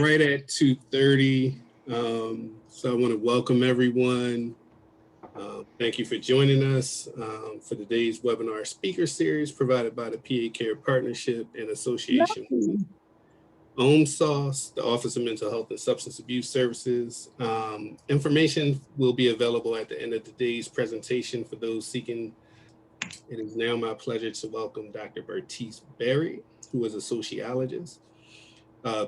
Right at 2:30. So I want to welcome everyone. Thank you for joining us for today's webinar speaker series provided by the PA Care Partnership in association with SAMHSA, the Office of Mental Health and Substance Abuse Services. Information will be available at the end of today's presentation for those seeking. It is now my pleasure to welcome Dr. Bertice Berry, who is a sociologist,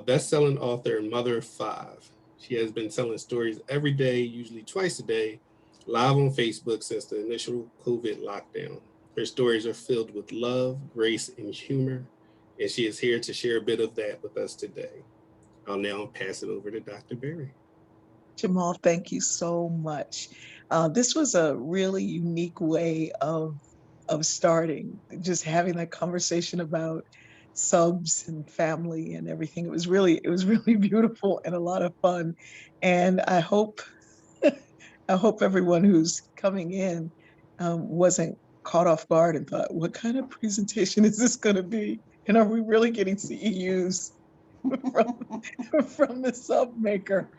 best-selling author and mother of five. She has been telling stories every day, usually twice a day, live on Facebook since the initial COVID lockdown. Her stories are filled with love, grace, and humor, and she is here to share a bit of that with us today. I'll now pass it over to Dr. Berry. Jamal, thank you so much. This was a really unique way of starting, just having that conversation about subs and family and everything. It was really beautiful and a lot of fun. And I hope everyone who's coming in wasn't caught off guard and thought, what kind of presentation is this going to be? And are we really getting CEUs from from the sub maker?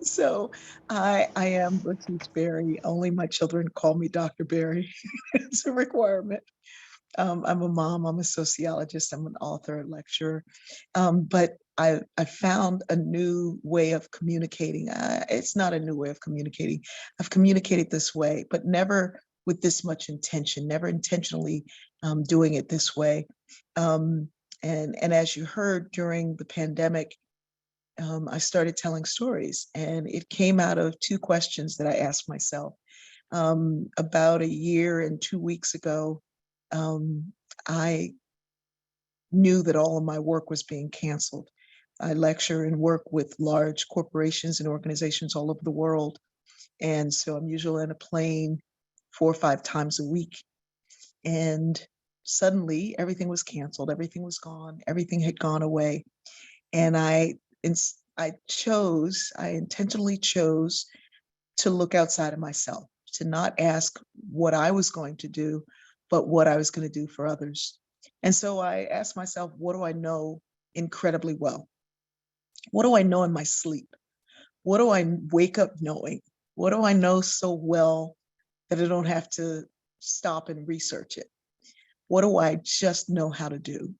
So I am Bertice Berry. Only my children call me Dr. Berry. It's a requirement. I'm a mom, I'm a sociologist, I'm an author, lecturer. But I found a new way of communicating. It's not a new way of communicating. I've communicated this way, but never with this much intention, never intentionally doing it this way. And as you heard during the pandemic, I started telling stories, and it came out of two questions that I asked myself. About a year and 2 weeks ago, I knew that all of my work was being canceled. I lecture and work with large corporations and organizations all over the world. And so I'm usually on a plane 4 or 5 times a week. And suddenly everything was canceled, everything was gone, everything had gone away. And I intentionally chose to look outside of myself, to not ask what I was going to do, but what I was going to do for others. And so I asked myself, what do I know incredibly well? What do I know in my sleep? What do I wake up knowing? What do I know so well that I don't have to stop and research it? What do I just know how to do?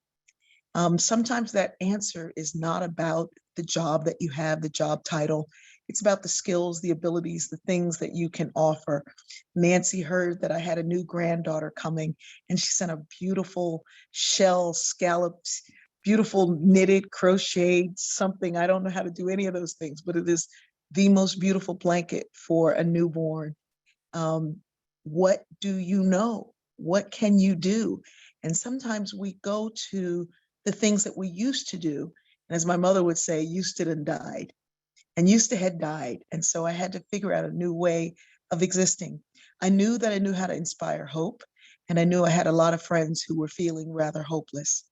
Sometimes that answer is not about the job that you have, the job title. It's about the skills, the abilities, the things that you can offer. Nancy heard that I had a new granddaughter coming, and she sent a beautiful shell scalloped, beautiful knitted, crocheted something. I don't know how to do any of those things, but it is the most beautiful blanket for a newborn. What do you know? What can you do? And sometimes we go to the things that we used to do. And as my mother would say, used to and died, and used to had died. And so I had to figure out a new way of existing. I knew that I knew how to inspire hope. And I knew I had a lot of friends who were feeling rather hopeless.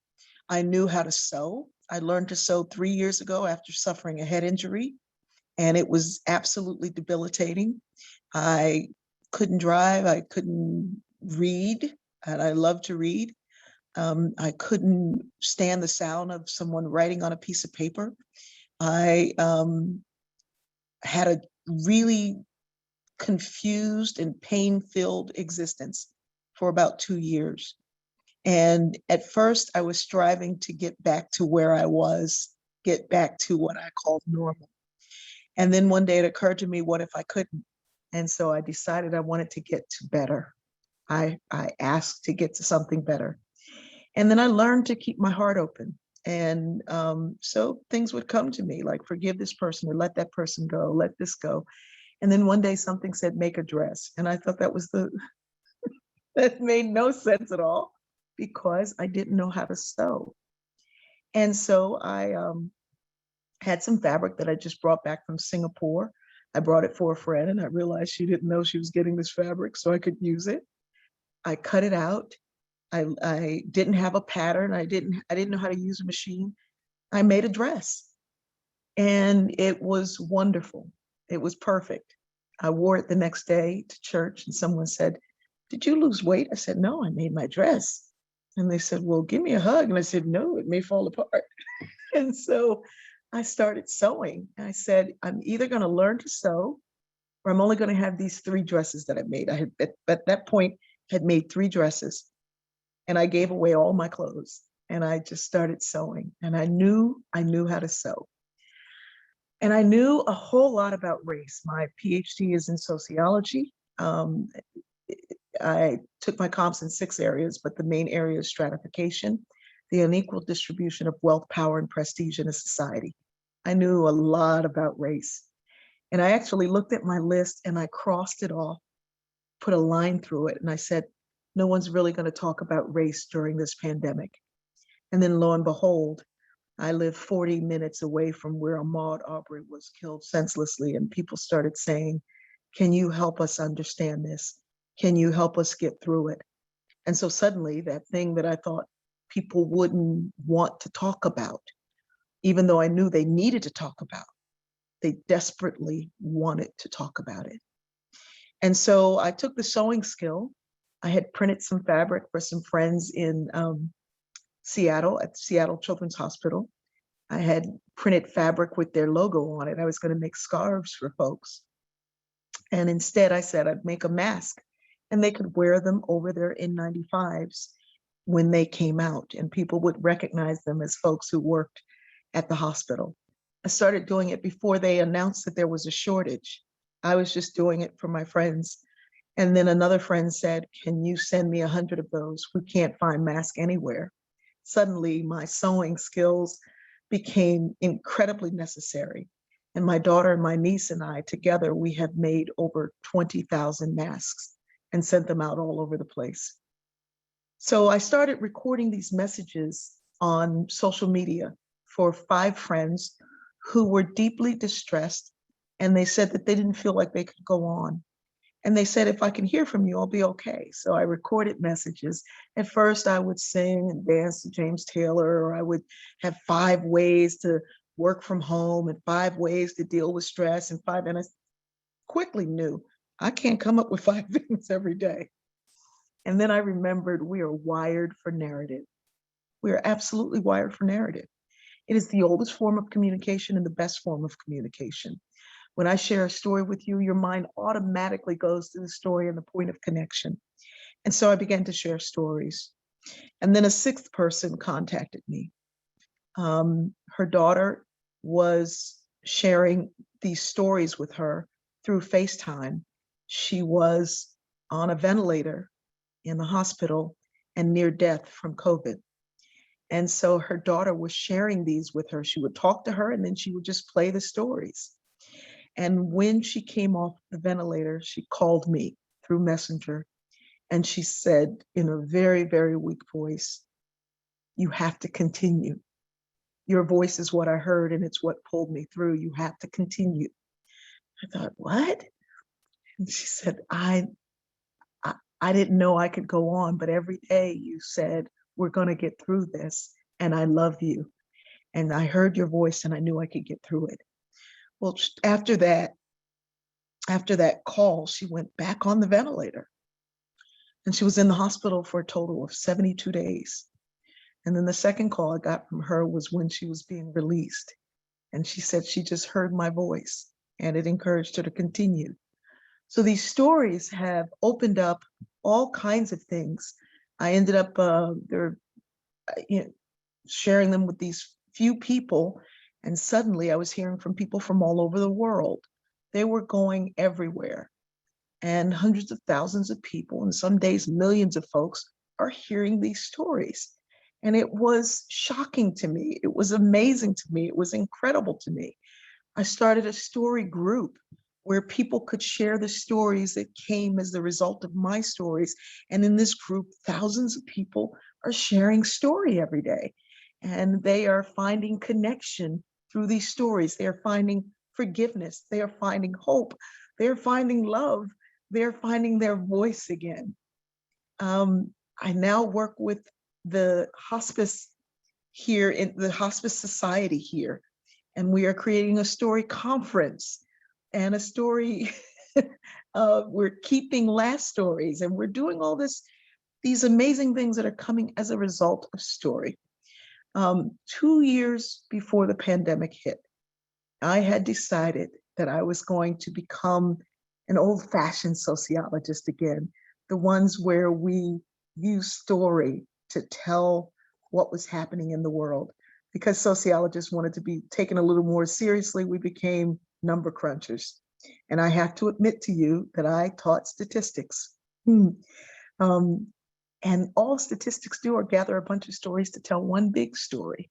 I knew how to sew. I learned to sew 3 years ago after suffering a head injury, and it was absolutely debilitating. I couldn't drive, I couldn't read, and I love to read. I couldn't stand the sound of someone writing on a piece of paper. I had a really confused and pain-filled existence for about 2 years. And at first, I was striving to get back to where I was, get back to what I called normal. And then one day it occurred to me, what if I couldn't? And so I decided I wanted to get to better. I asked to get to something better. And then I learned to keep my heart open. And so things would come to me like, forgive this person or let that person go, let this go. And then one day something said, make a dress. And I thought that made no sense at all because I didn't know how to sew. And so I had some fabric that I just brought back from Singapore. I brought it for a friend and I realized she didn't know she was getting this fabric so I could use it. I cut it out. I didn't have a pattern. I didn't know how to use a machine. I made a dress and it was wonderful. It was perfect. I wore it the next day to church and someone said, did you lose weight? I said, no, I made my dress. And they said, well, give me a hug. And I said, no, it may fall apart. And so I started sewing. I said, I'm either going to learn to sew or I'm only going to have these 3 dresses that I made. I had at that point had made 3 dresses, and I gave away all my clothes, and I just started sewing. And I knew how to sew. And I knew a whole lot about race. My Ph.D. is in sociology. I took my comps in 6 areas, but the main area is stratification, the unequal distribution of wealth, power, and prestige in a society. I knew a lot about race. And I actually looked at my list and I crossed it off, put a line through it, and I said, no one's really going to talk about race during this pandemic. And then lo and behold, I live 40 minutes away from where Ahmaud Arbery was killed senselessly, and people started saying, can you help us understand this? Can you help us get through it? And so suddenly that thing that I thought people wouldn't want to talk about, even though I knew they needed to talk about, they desperately wanted to talk about it. And so I took the sewing skill. I had printed some fabric for some friends in Seattle at Seattle Children's Hospital. I had printed fabric with their logo on it. I was going to make scarves for folks. And instead I said I'd make a mask and they could wear them over their N95s when they came out, and people would recognize them as folks who worked at the hospital. I started doing it before they announced that there was a shortage. I was just doing it for my friends. And then another friend said, can you send me 100 of those? We can't find masks anywhere. Suddenly my sewing skills became incredibly necessary. And my daughter and my niece and I together, we have made over 20,000 masks and sent them out all over the place. So I started recording these messages on social media for 5 friends who were deeply distressed, and they said that they didn't feel like they could go on. And they said, if I can hear from you, I'll be okay. So I recorded messages. At first I would sing and dance to James Taylor, or I would have 5 ways to work from home and 5 ways to deal with stress and I quickly knew I can't come up with 5 things every day. And then I remembered we are wired for narrative. We are absolutely wired for narrative. It is the oldest form of communication and the best form of communication. When I share a story with you, your mind automatically goes to the story and the point of connection. And so I began to share stories. And then a 6th person contacted me. Her daughter was sharing these stories with her through FaceTime. She was on a ventilator in the hospital and near death from COVID. And so her daughter was sharing these with her. She would talk to her and then she would just play the stories. And when she came off the ventilator, she called me through Messenger. And she said in a very, very weak voice, you have to continue. Your voice is what I heard and it's what pulled me through. You have to continue. I thought, what? And she said, I didn't know I could go on, but every day you said, we're going to get through this. And I love you. And I heard your voice and I knew I could get through it. Well, after that call, she went back on the ventilator and she was in the hospital for a total of 72 days. And then the second call I got from her was when she was being released. And she said she just heard my voice and it encouraged her to continue. So these stories have opened up all kinds of things. I ended up sharing them with these few people. And suddenly I was hearing from people from all over the world. They were going everywhere. And hundreds of thousands of people, and some days millions of folks, are hearing these stories. And it was shocking to me. It was amazing to me. It was incredible to me. I started a story group where people could share the stories that came as the result of my stories. And in this group, thousands of people are sharing story every day. And they are finding connection through these stories. They are finding forgiveness. They are finding hope. They are finding love. They're finding their voice again. I now work with the hospice here in the Hospice Society here, and we are creating a story conference and a story. We're keeping last stories, and we're doing all this these amazing things that are coming as a result of story. 2 years before the pandemic hit, I had decided that I was going to become an old-fashioned sociologist again, the ones where we use story to tell what was happening in the world. Because sociologists wanted to be taken a little more seriously, we became number crunchers. And I have to admit to you that I taught statistics. And all statistics do are gather a bunch of stories to tell one big story.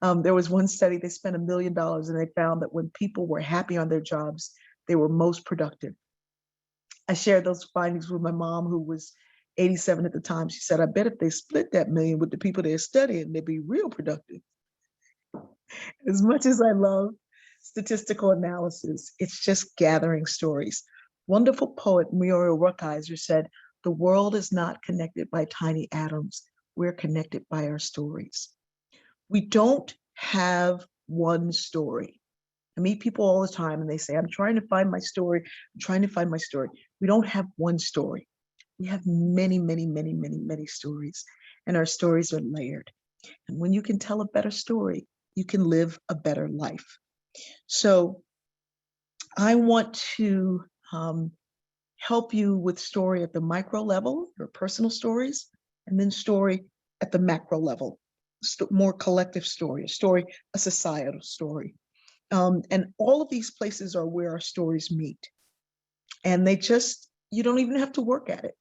There was one study, they spent $1 million and they found that when people were happy on their jobs, they were most productive. I shared those findings with my mom, who was 87 at the time. She said, I bet if they split that million with the people they're studying, they'd be real productive. As much as I love statistical analysis, it's just gathering stories. Wonderful poet Muriel Rukeyser said, the world is not connected by tiny atoms. We're connected by our stories. We don't have one story. I meet people all the time and they say, I'm trying to find my story. I'm trying to find my story. We don't have one story. We have many, many, many, many, many stories, and our stories are layered. And when you can tell a better story, you can live a better life. So I want to help you with story at the micro level, your personal stories, and then story at the macro level, more collective story, a societal story. And all of these places are where our stories meet. And you don't even have to work at it.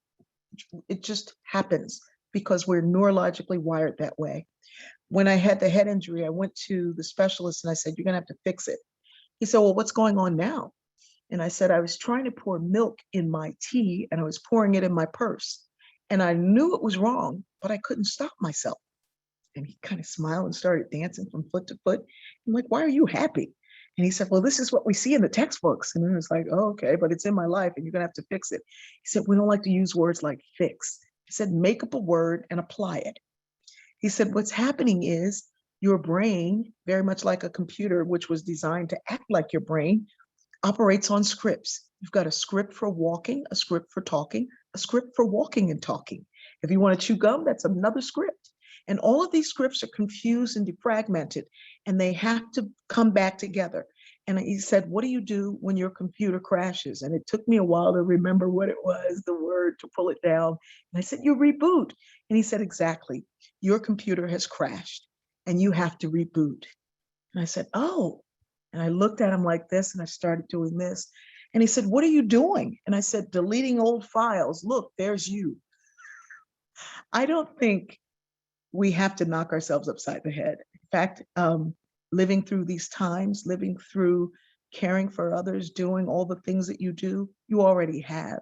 It just happens because we're neurologically wired that way. When I had the head injury, I went to the specialist and I said, you're gonna have to fix it. He said, well, what's going on now? And I said, I was trying to pour milk in my tea and I was pouring it in my purse. And I knew it was wrong, but I couldn't stop myself. And he kind of smiled and started dancing from foot to foot. I'm like, why are you happy? And he said, well, this is what we see in the textbooks. And I was like, oh, okay, but it's in my life and you're gonna have to fix it. He said, we don't like to use words like fix. He said, make up a word and apply it. He said, what's happening is your brain, very much like a computer, which was designed to act like your brain, operates on scripts. You've got a script for walking, a script for talking, a script for walking and talking. If you want to chew gum, that's another script. And all of these scripts are confused and defragmented, and they have to come back together. And he said, what do you do when your computer crashes? And it took me a while to remember what it was, the word, to pull it down. And I said, you reboot. And he said, exactly. Your computer has crashed and you have to reboot. And I said, oh. And I looked at him like this and I started doing this. And he said, what are you doing? And I said, deleting old files. Look, there's you. I don't think we have to knock ourselves upside the head. In fact, living through these times, living through caring for others, doing all the things that you do, you already have.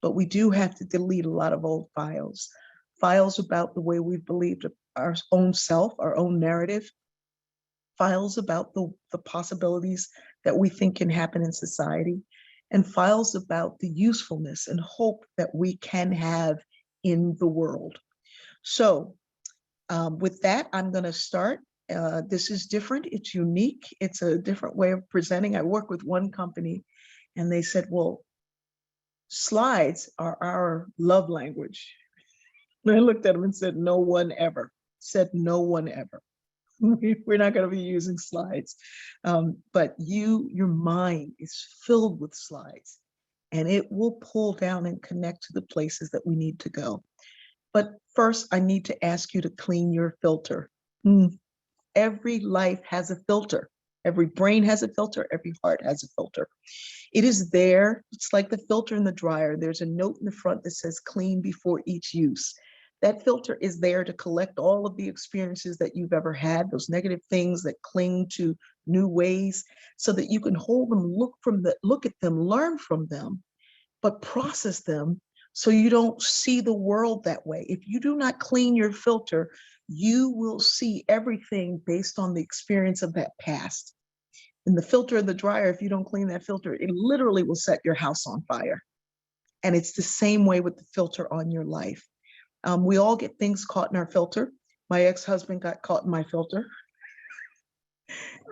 But we do have to delete a lot of old files, files about the way we've believed our own self, our own narrative, files about the possibilities that we think can happen in society, and files about the usefulness and hope that we can have in the world. So with that, I'm going to start. This is different. It's unique. It's a different way of presenting. I work with one company and they said, well, slides are our love language. And I looked at them and said, no one ever. Said no one ever. We're not going to be using slides. But your mind is filled with slides and it will pull down and connect to the places that we need to go. But first, I need to ask you to clean your filter. Every life has a filter. Every brain has a filter. Every heart has a filter. It is there. It's like the filter in the dryer. There's a note in the front that says clean before each use. That filter is there to collect all of the experiences that you've ever had, those negative things that cling to new ways, so that you can hold them, look at them, learn from them, but process them so you don't see the world that way. If you do not clean your filter, you will see everything based on the experience of that past. And the filter in the dryer, if you don't clean that filter, it literally will set your house on fire. And it's the same way with the filter on your life. We all get things caught in our filter. My ex-husband got caught in my filter.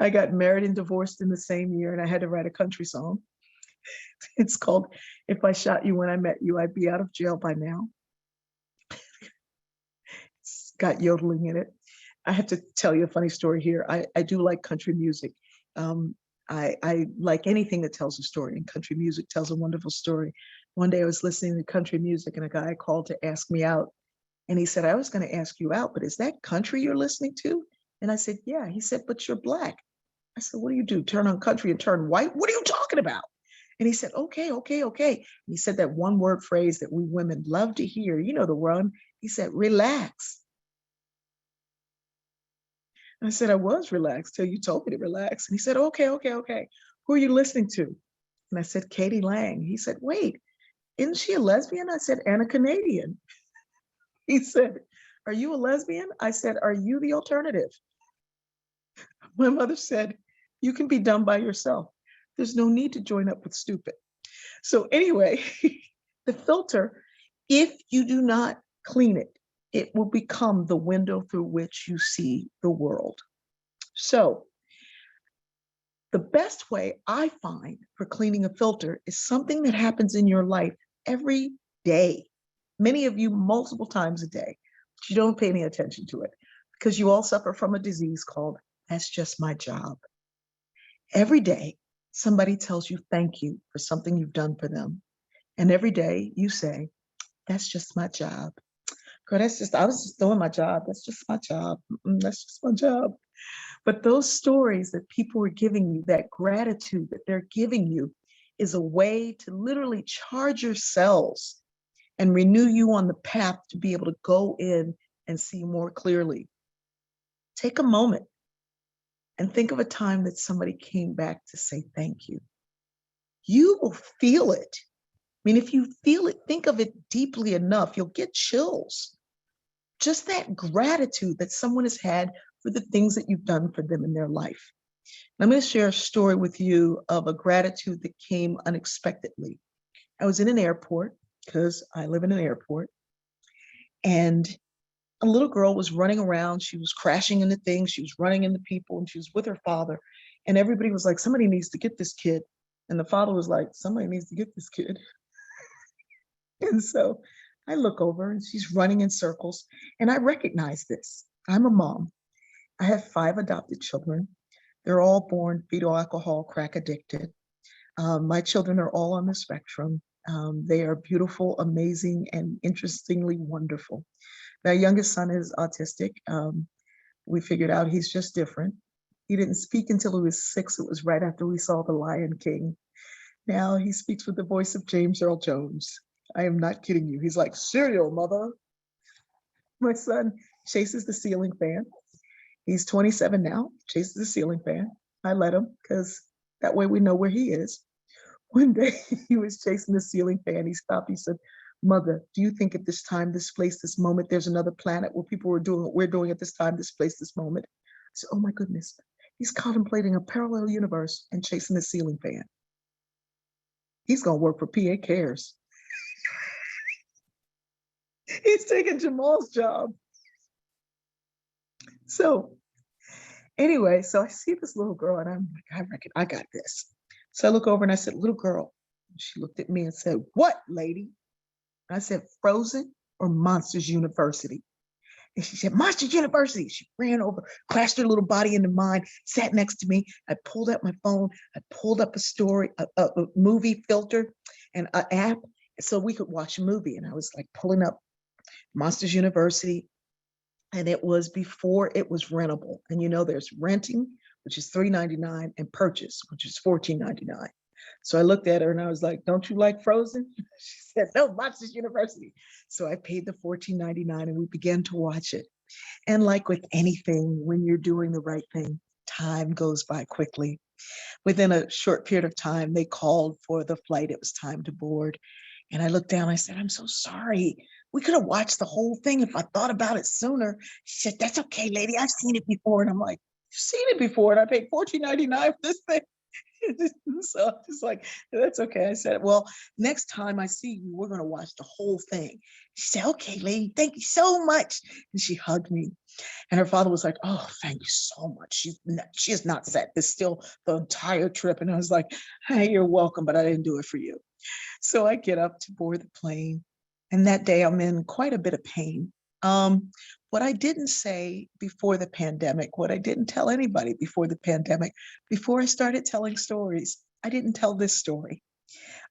I got married and divorced in the same year, and I had to write a country song. It's called, If I Shot You When I Met You, I'd Be Out of Jail by Now. got yodeling in it. I have to tell you a funny story here. I do like country music. I like anything that tells a story, and country music tells a wonderful story. One day I was listening to country music and a guy called to ask me out. And he said, I was going to ask you out, but is that country you're listening to? And I said, yeah. He said, but you're Black. I said, what do you do? Turn on country and turn white? What are you talking about? And he said, okay, okay, okay. And he said that one word phrase that we women love to hear, you know, the one. He said, relax. And I said, I was relaxed till you told me to relax. And he said, okay, okay, okay. Who are you listening to? And I said, Katie Lang. He said, wait, isn't she a lesbian? I said, and a Canadian. He said, are you a lesbian? I said, are you the alternative? My mother said, you can be dumb by yourself. There's no need to join up with stupid. So anyway, the filter, if you do not clean it, it will become the window through which you see the world. So the best way I find for cleaning a filter is something that happens in your life every day. Many of you multiple times a day, but you don't pay any attention to it because you all suffer from a disease called, that's just my job. Every day, somebody tells you thank you for something you've done for them. And every day you say, that's just my job. Girl, I was just doing my job. That's just my job. That's just my job. But those stories that people are giving you, that gratitude that they're giving you, is a way to literally charge your cells and renew you on the path to be able to go in and see more clearly. Take a moment and think of a time that somebody came back to say thank you. You will feel it. I mean, if you feel it, think of it deeply enough, you'll get chills. Just that gratitude that someone has had for the things that you've done for them in their life. I'm going to share a story with you of a gratitude that came unexpectedly. I was in an airport, because I live in an airport, and a little girl was running around. She was crashing into things. She was running into people, and she was with her father. And everybody was like, somebody needs to get this kid. And the father was like, somebody needs to get this kid. And so I look over and she's running in circles, and I recognize this. I'm a mom. I have 5 adopted children. They're all born fetal alcohol crack addicted. My children are all on the spectrum. They are beautiful, amazing, and interestingly wonderful. My youngest son is autistic. We figured out he's just different. He didn't speak until he was 6. It was right after we saw The Lion King. Now he speaks with the voice of James Earl Jones. I am not kidding you. He's like, cereal, mother. My son chases the ceiling fan. He's 27 now, chases the ceiling fan. I let him because that way we know where he is. One day he was chasing the ceiling fan. He stopped. He said, mother, do you think at this time, this place, this moment, there's another planet where people were doing what we're doing at this time, this place, this moment? I said, oh my goodness. He's contemplating a parallel universe and chasing the ceiling fan. He's going to work for PA Cares. He's taking Jamal's job. So anyway, so I see this little girl and I'm like, I reckon I got this. So I look over and I said, little girl. She looked at me and said, what, lady? And I said, Frozen or Monsters University? And she said, Monsters University. She ran over, crashed her little body into mine, sat next to me. I pulled out my phone. I pulled up a story, a movie filter and an app so we could watch a movie. And I was like pulling up Monsters University. And it was before it was rentable. And you know, there's renting, which is $3.99, and purchase, which is $14.99. So I looked at her and I was like, don't you like Frozen? She said, no, Monsters University. So I paid the $14.99 and we began to watch it. And like with anything, when you're doing the right thing, time goes by quickly. Within a short period of time, they called for the flight. It was time to board. And I looked down, I said, I'm so sorry. We could have watched the whole thing if I thought about it sooner. She said, that's okay, lady. I've seen it before. And I'm like, you've seen it before. And I paid $14.99 for this thing. So I'm just like, that's okay. I said, well, next time I see you, we're going to watch the whole thing. She said, okay, lady, thank you so much. And she hugged me. And her father was like, oh, thank you so much. She is not set. It's still the entire trip. And I was like, hey, you're welcome, but I didn't do it for you. So I get up to board the plane. And that day I'm in quite a bit of pain. What I didn't say before the pandemic, what I didn't tell anybody before the pandemic, before I started telling stories, I didn't tell this story.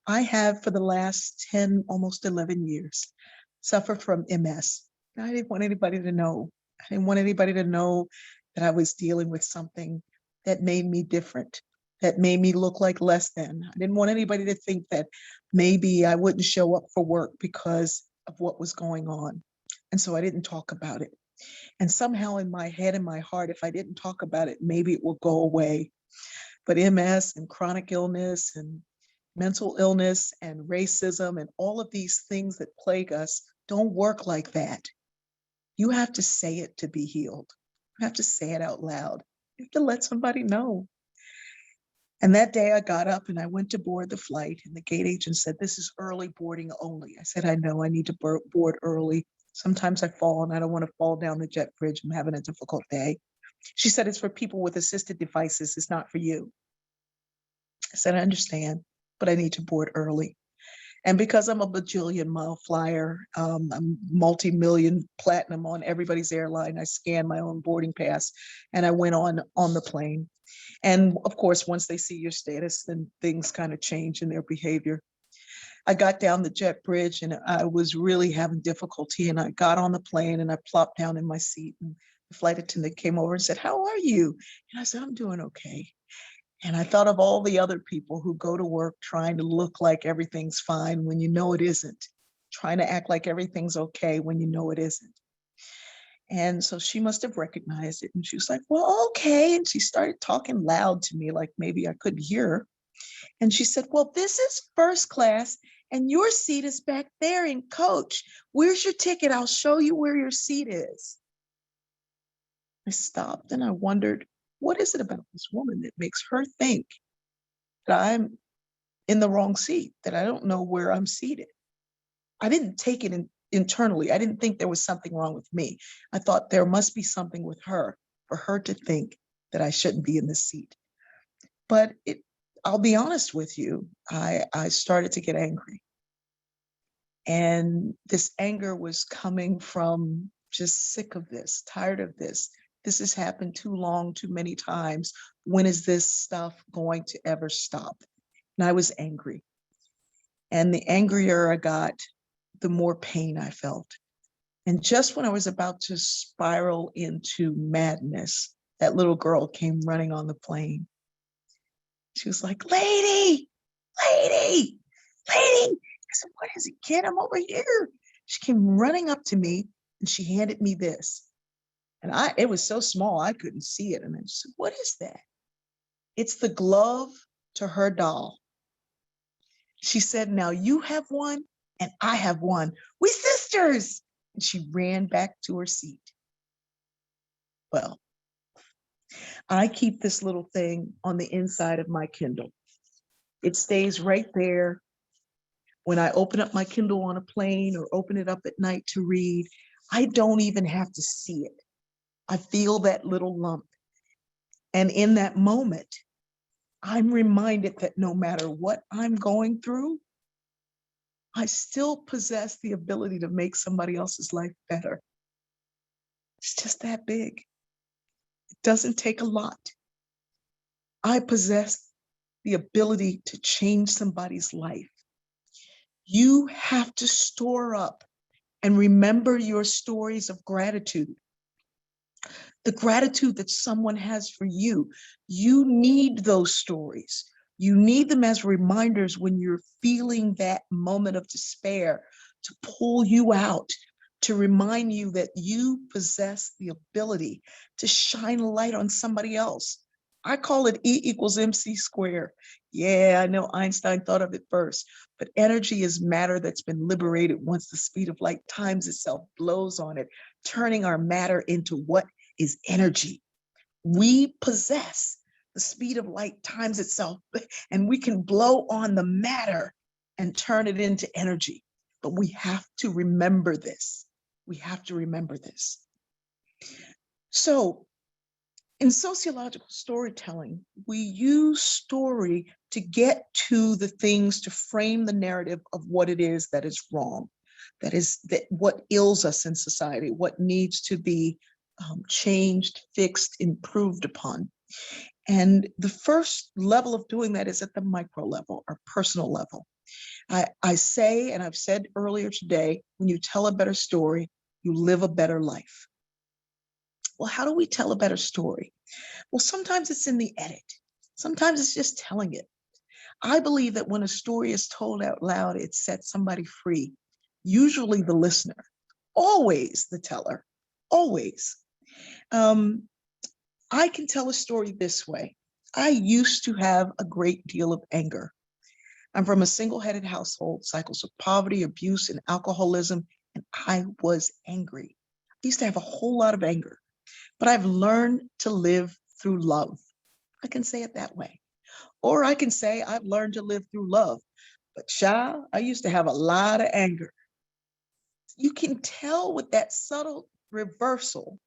I have for the last 10, almost 11 years, suffered from MS. I didn't want anybody to know. I didn't want anybody to know that I was dealing with something that made me different, that made me look like less than. I didn't want anybody to think that maybe I wouldn't show up for work because of what was going on. And so I didn't talk about it. And somehow in my head and my heart, if I didn't talk about it, maybe it will go away. But MS and chronic illness and mental illness and racism and all of these things that plague us don't work like that. You have to say it to be healed. You have to say it out loud. You have to let somebody know. And that day I got up and I went to board the flight, and the gate agent said, "This is early boarding only." I said, "I know, I need to board early. Sometimes I fall and I don't want to fall down the jet bridge. I'm having a difficult day." She said, "It's for people with assisted devices. It's not for you." I said, "I understand, but I need to board early." And because I'm a bajillion mile flyer, I'm multi-million platinum on everybody's airline, I scanned my own boarding pass and I went on the plane. And of course, once they see your status, then things kind of change in their behavior. I got down the jet bridge and I was really having difficulty. And I got on the plane and I plopped down in my seat. And the flight attendant came over and said, "How are you?" And I said, "I'm doing okay." And I thought of all the other people who go to work trying to look like everything's fine when you know it isn't, trying to act like everything's okay when you know it isn't. And so she must have recognized it. And she was like, "Well, okay." And she started talking loud to me, like maybe I couldn't hear her. And she said, "Well, this is first class and your seat is back there in coach. Where's your ticket? I'll show you where your seat is." I stopped and I wondered, what is it about this woman that makes her think that I'm in the wrong seat, that I don't know where I'm seated? I didn't take it internally. I didn't think there was something wrong with me. I thought there must be something with her for her to think that I shouldn't be in this seat. But I'll be honest with you, I started to get angry. And this anger was coming from just sick of this, tired of this. This has happened too long, too many times. When is this stuff going to ever stop? And I was angry. And the angrier I got, the more pain I felt. And just when I was about to spiral into madness, that little girl came running on the plane. She was like, "Lady, lady, lady." I said, "What is it, kid? I'm over here." She came running up to me and she handed me this. And it was so small, I couldn't see it. And I said, "What is that?" "It's the glove to her doll." She said, "Now you have one and I have one. We sisters." And she ran back to her seat. Well, I keep this little thing on the inside of my Kindle. It stays right there. When I open up my Kindle on a plane or open it up at night to read, I don't even have to see it. I feel that little lump. And in that moment, I'm reminded that no matter what I'm going through, I still possess the ability to make somebody else's life better. It's just that big. It doesn't take a lot. I possess the ability to change somebody's life. You have to store up and remember your stories of gratitude. The gratitude that someone has for you. You need those stories. You need them as reminders when you're feeling that moment of despair, to pull you out, to remind you that you possess the ability to shine a light on somebody else. I call it E equals MC squared. Yeah, I know Einstein thought of it first, but energy is matter that's been liberated once the speed of light times itself, blows on it, turning our matter into what is energy. We possess the speed of light times itself, and we can blow on the matter and turn it into energy. But we have to remember this. We have to remember this. So in sociological storytelling, we use story to get to the things, to frame the narrative of what it is that is wrong. that what ails us in society, what needs to be changed, fixed, improved upon. And the first level of doing that is at the micro level or personal level. I say, and I've said earlier today, when you tell a better story, you live a better life. Well, how do we tell a better story? Well, sometimes it's in the edit. Sometimes it's just telling it. I believe that when a story is told out loud, it sets somebody free, usually the listener, always the teller, always. I can tell a story this way. I used to have a great deal of anger. I'm from a single-headed household, cycles of poverty, abuse, and alcoholism, and I was angry. I used to have a whole lot of anger, but I've learned to live through love. I can say it that way. Or I can say I've learned to live through love. But child, I used to have a lot of anger. You can tell with that subtle reversal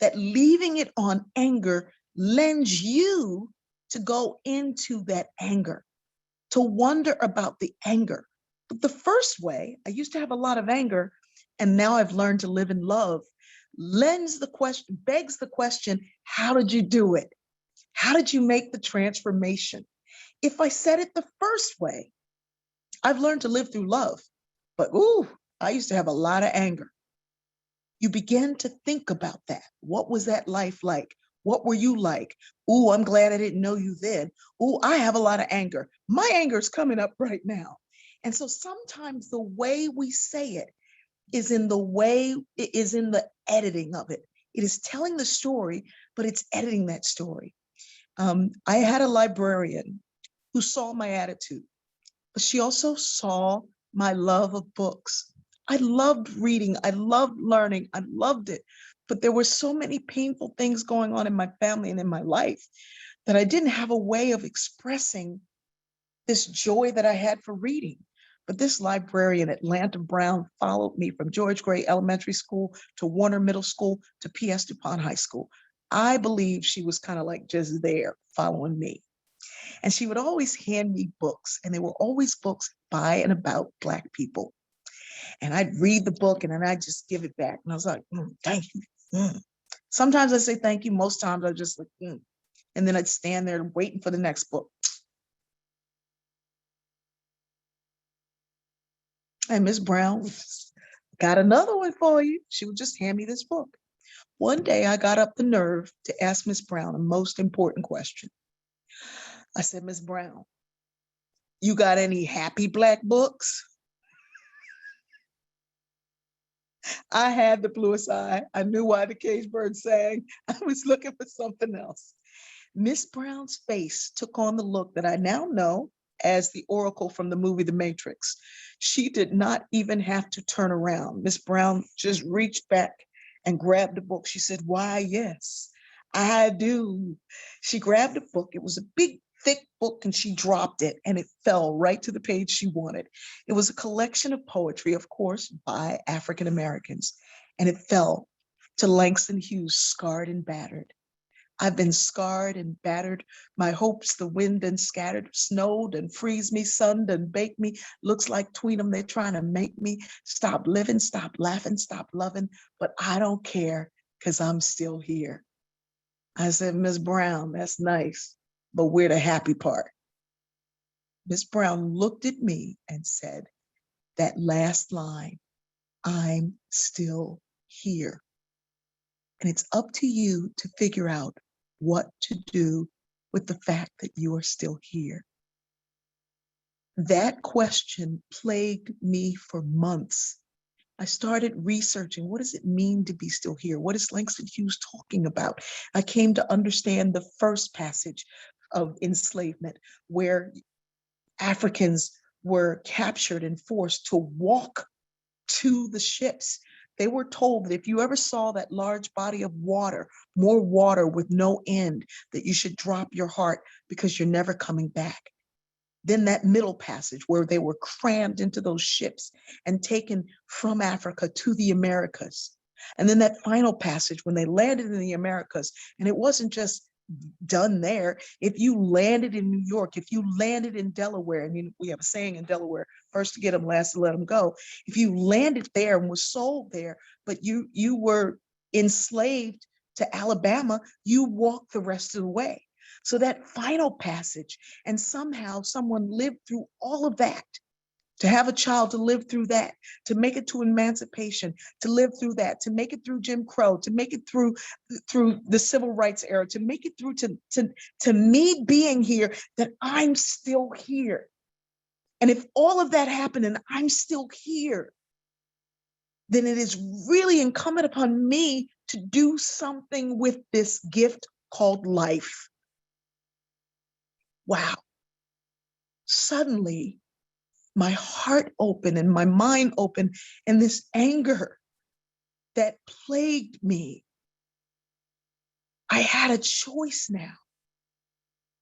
that leaving it on anger lends you to go into that anger, to wonder about the anger. But the first way, I used to have a lot of anger, and now I've learned to live in love, begs the question, how did you do it? How did you make the transformation? If I said it the first way, I've learned to live through love, but I used to have a lot of anger. You begin to think about that. What was that life like? What were you like? I'm glad I didn't know you then. I have a lot of anger. My anger is coming up right now. And so sometimes the way we say it is in the editing of it. It is telling the story, but it's editing that story. I had a librarian who saw my attitude, but she also saw my love of books. I loved reading. I loved learning. I loved it. But there were so many painful things going on in my family and in my life that I didn't have a way of expressing this joy that I had for reading. But this librarian, Atlanta Brown, followed me from George Gray Elementary School to Warner Middle School to P.S. DuPont High School. I believe she was kind of like just there following me. And she would always hand me books, and they were always books by and about Black people. And I'd read the book and then I'd just give it back. And I was like, thank you. Sometimes I say thank you. Most times I just like, and then I'd stand there waiting for the next book. And Miss Brown, got another one for you. She would just hand me this book. One day I got up the nerve to ask Miss Brown a most important question. I said, Miss Brown, you got any happy Black books? I had the bluest eye. I knew why the cage bird sang. I was looking for something else. Miss Brown's face took on the look that I now know as the Oracle from the movie The Matrix. She did not even have to turn around. Miss Brown just reached back and grabbed the book. She said, why, yes, I do. She grabbed a book. It was a big, thick book, and she dropped it, and it fell right to the page she wanted. It was a collection of poetry, of course, by African Americans, and it fell to Langston Hughes, Scarred and Battered. I've been scarred and battered. My hopes the wind and scattered, snowed and freeze me, sunned and baked me. Looks like between them they're trying to make me stop living, stop laughing, stop loving. But I don't care because I'm still here. I said, Miss Brown, that's nice, but we're the happy part. Miss Brown looked at me and said, that last line, I'm still here. And it's up to you to figure out what to do with the fact that you are still here. That question plagued me for months. I started researching, what does it mean to be still here? What is Langston Hughes talking about? I came to understand the first passage of enslavement, where Africans were captured and forced to walk to the ships. They were told that if you ever saw that large body of water, more water with no end, that you should drop your heart because you're never coming back. Then that middle passage where they were crammed into those ships and taken from Africa to the Americas. And then that final passage when they landed in the Americas, and it wasn't just done there. If you landed in New York, if you landed in Delaware, and we have a saying in Delaware, first to get them, last to let them go. If you landed there and was sold there, but you were enslaved to Alabama, you walked the rest of the way. So that final passage, and somehow someone lived through all of that, to have a child to live through that, to make it to emancipation, to live through that, to make it through Jim Crow, to make it through the civil rights era, to make it through to me being here, that I'm still here. And if all of that happened and I'm still here, then it is really incumbent upon me to do something with this gift called life. Wow. Suddenly, my heart opened and my mind opened, and this anger that plagued me, I had a choice now.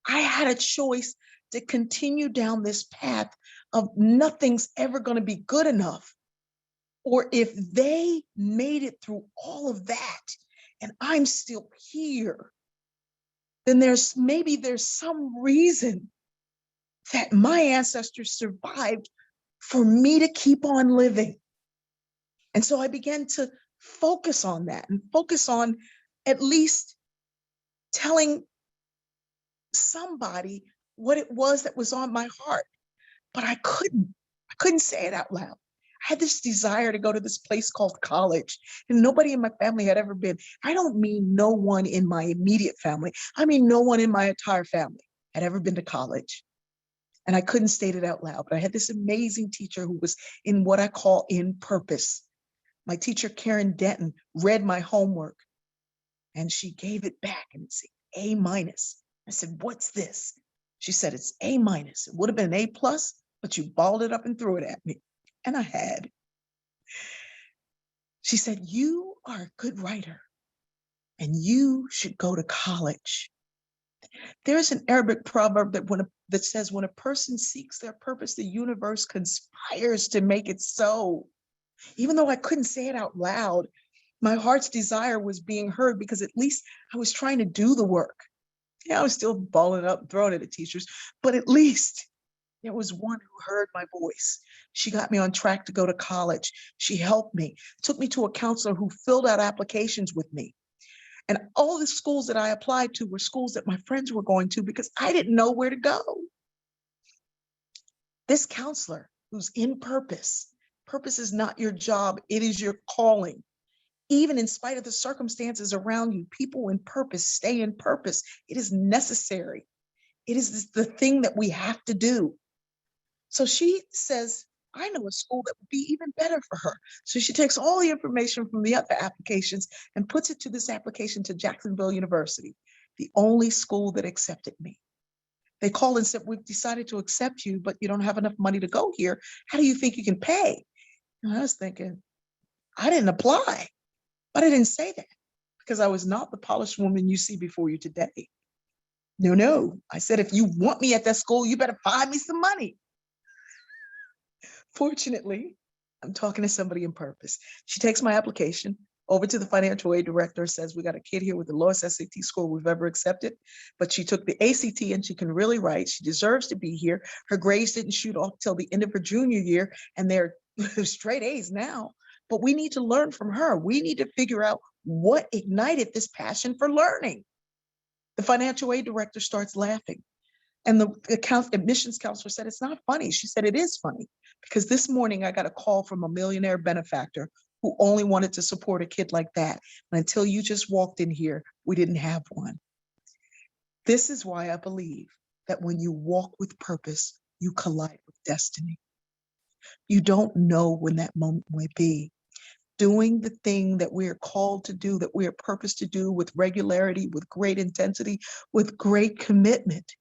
I had a choice to continue down this path of nothing's ever going to be good enough. Or if they made it through all of that and I'm still here, then there's some reason that my ancestors survived for me to keep on living. And so I began to focus on that and focus on at least telling somebody what it was that was on my heart. But I couldn't say it out loud. I had this desire to go to this place called college, and nobody in my family had ever been. I don't mean no one in my immediate family. I mean no one in my entire family had ever been to college. And I couldn't state it out loud, but I had this amazing teacher who was in what I call in purpose. My teacher, Karen Denton, read my homework and she gave it back and it said A-. I said, what's this? She said, it's A-. It would have been an A+, but you balled it up and threw it at me. And I had. She said, you are a good writer and you should go to college. There's an Arabic proverb that says, when a person seeks their purpose, the universe conspires to make it so. Even though I couldn't say it out loud, my heart's desire was being heard, because at least I was trying to do the work. Yeah, I was still balling it up and throwing it at teachers, but at least there was one who heard my voice. She got me on track to go to college. She helped me, took me to a counselor who filled out applications with me. And all the schools that I applied to were schools that my friends were going to, because I didn't know where to go. This counselor, who's in purpose is not your job, it is your calling. Even in spite of the circumstances around you, people in purpose stay in purpose. It is necessary. It is the thing that we have to do. So she says, I know a school that would be even better for her. So she takes all the information from the other applications and puts it to this application to Jacksonville University, the only school that accepted me. They called and said, we've decided to accept you, but you don't have enough money to go here. How do you think you can pay? And I was thinking, I didn't apply, but I didn't say that because I was not the polished woman you see before you today. No. I said, if you want me at that school, you better find me some money. Fortunately, I'm talking to somebody in purpose. She takes my application over to the financial aid director, says, we got a kid here with the lowest SAT score we've ever accepted, but she took the ACT and she can really write. She deserves to be here. Her grades didn't shoot off till the end of her junior year, and they're straight A's now. But we need to learn from her. We need to figure out what ignited this passion for learning. The financial aid director starts laughing. And the admissions counselor said, it's not funny. She said, it is funny, because this morning I got a call from a millionaire benefactor who only wanted to support a kid like that. And until you just walked in here, we didn't have one. This is why I believe that when you walk with purpose, you collide with destiny. You don't know when that moment may be. Doing the thing that we are called to do, that we are purposed to do with regularity, with great intensity, with great commitment,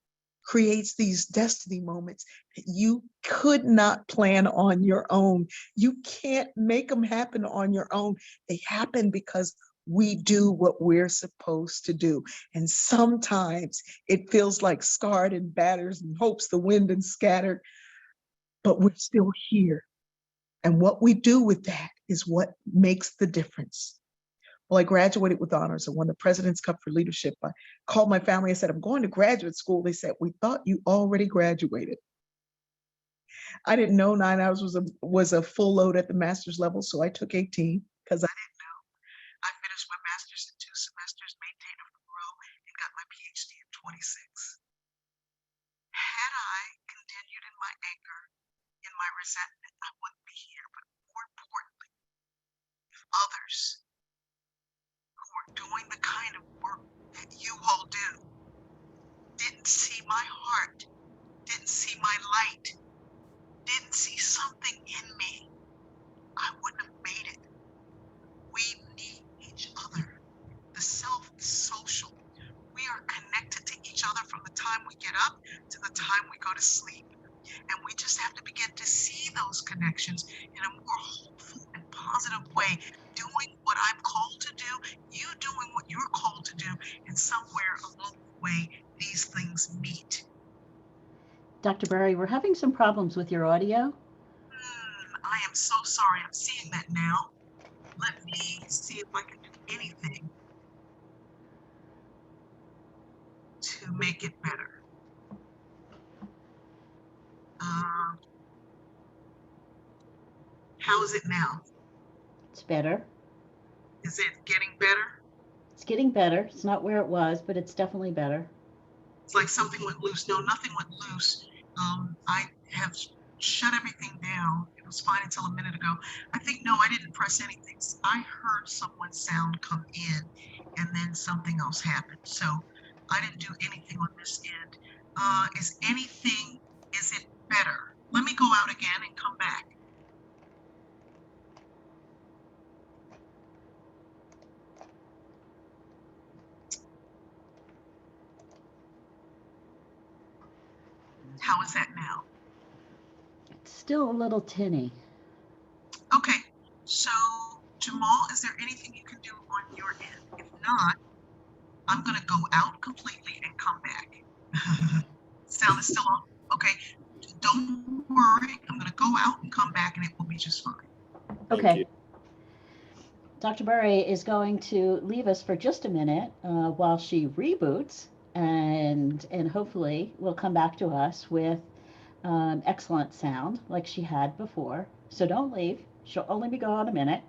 creates these destiny moments that you could not plan on your own. You can't make them happen on your own. They happen because we do what we're supposed to do. And sometimes it feels like scarred and battered and hopes the wind and scattered, but we're still here. And what we do with that is what makes the difference. Well, I graduated with honors and won the President's Cup for Leadership. I called my family and said, I'm going to graduate school. They said, we thought you already graduated. I didn't know 9 hours was a full load at the master's level, so I took 18 because I didn't know. I finished my master's in 2 semesters, maintained a row, and got my Ph.D. in 26. Had I continued in my anger, in my resentment, I wouldn't be here. But more importantly, if others who are doing the kind of work that you all do didn't see my heart, didn't see my light, didn't see something in me, I wouldn't have made it. We need each other. The self is social. We are connected to each other from the time we get up to the time we go to sleep. And we just have to begin to see those connections in a more hopeful and positive way, doing what I'm called to do, you doing what you're called to do, and somewhere along the way, these things meet. Dr. Berry, we're having some problems with your audio. I am so sorry. I'm seeing that now. Let me see if I can do anything to make it better. How is it now? It's better. Is it getting better? It's getting better. It's not where it was, but it's definitely better. It's like something went loose. No, nothing went loose. I have shut everything down. It was fine until a minute ago. I think, no, I didn't press anything. I heard someone's sound come in and then something else happened. So I didn't do anything on this end. Is it better? Let me go out again and come back. How is that now? It's still a little tinny. Okay, so Jamal, is there anything you can do on your end? If not, I'm going to go out completely and come back. Sound is still on? Okay, don't worry. I'm going to go out and come back and it will be just fine. Okay. Dr. Berry is going to leave us for just a minute while she reboots, and hopefully will come back to us with excellent sound like she had before. So don't leave. She'll only be gone a minute.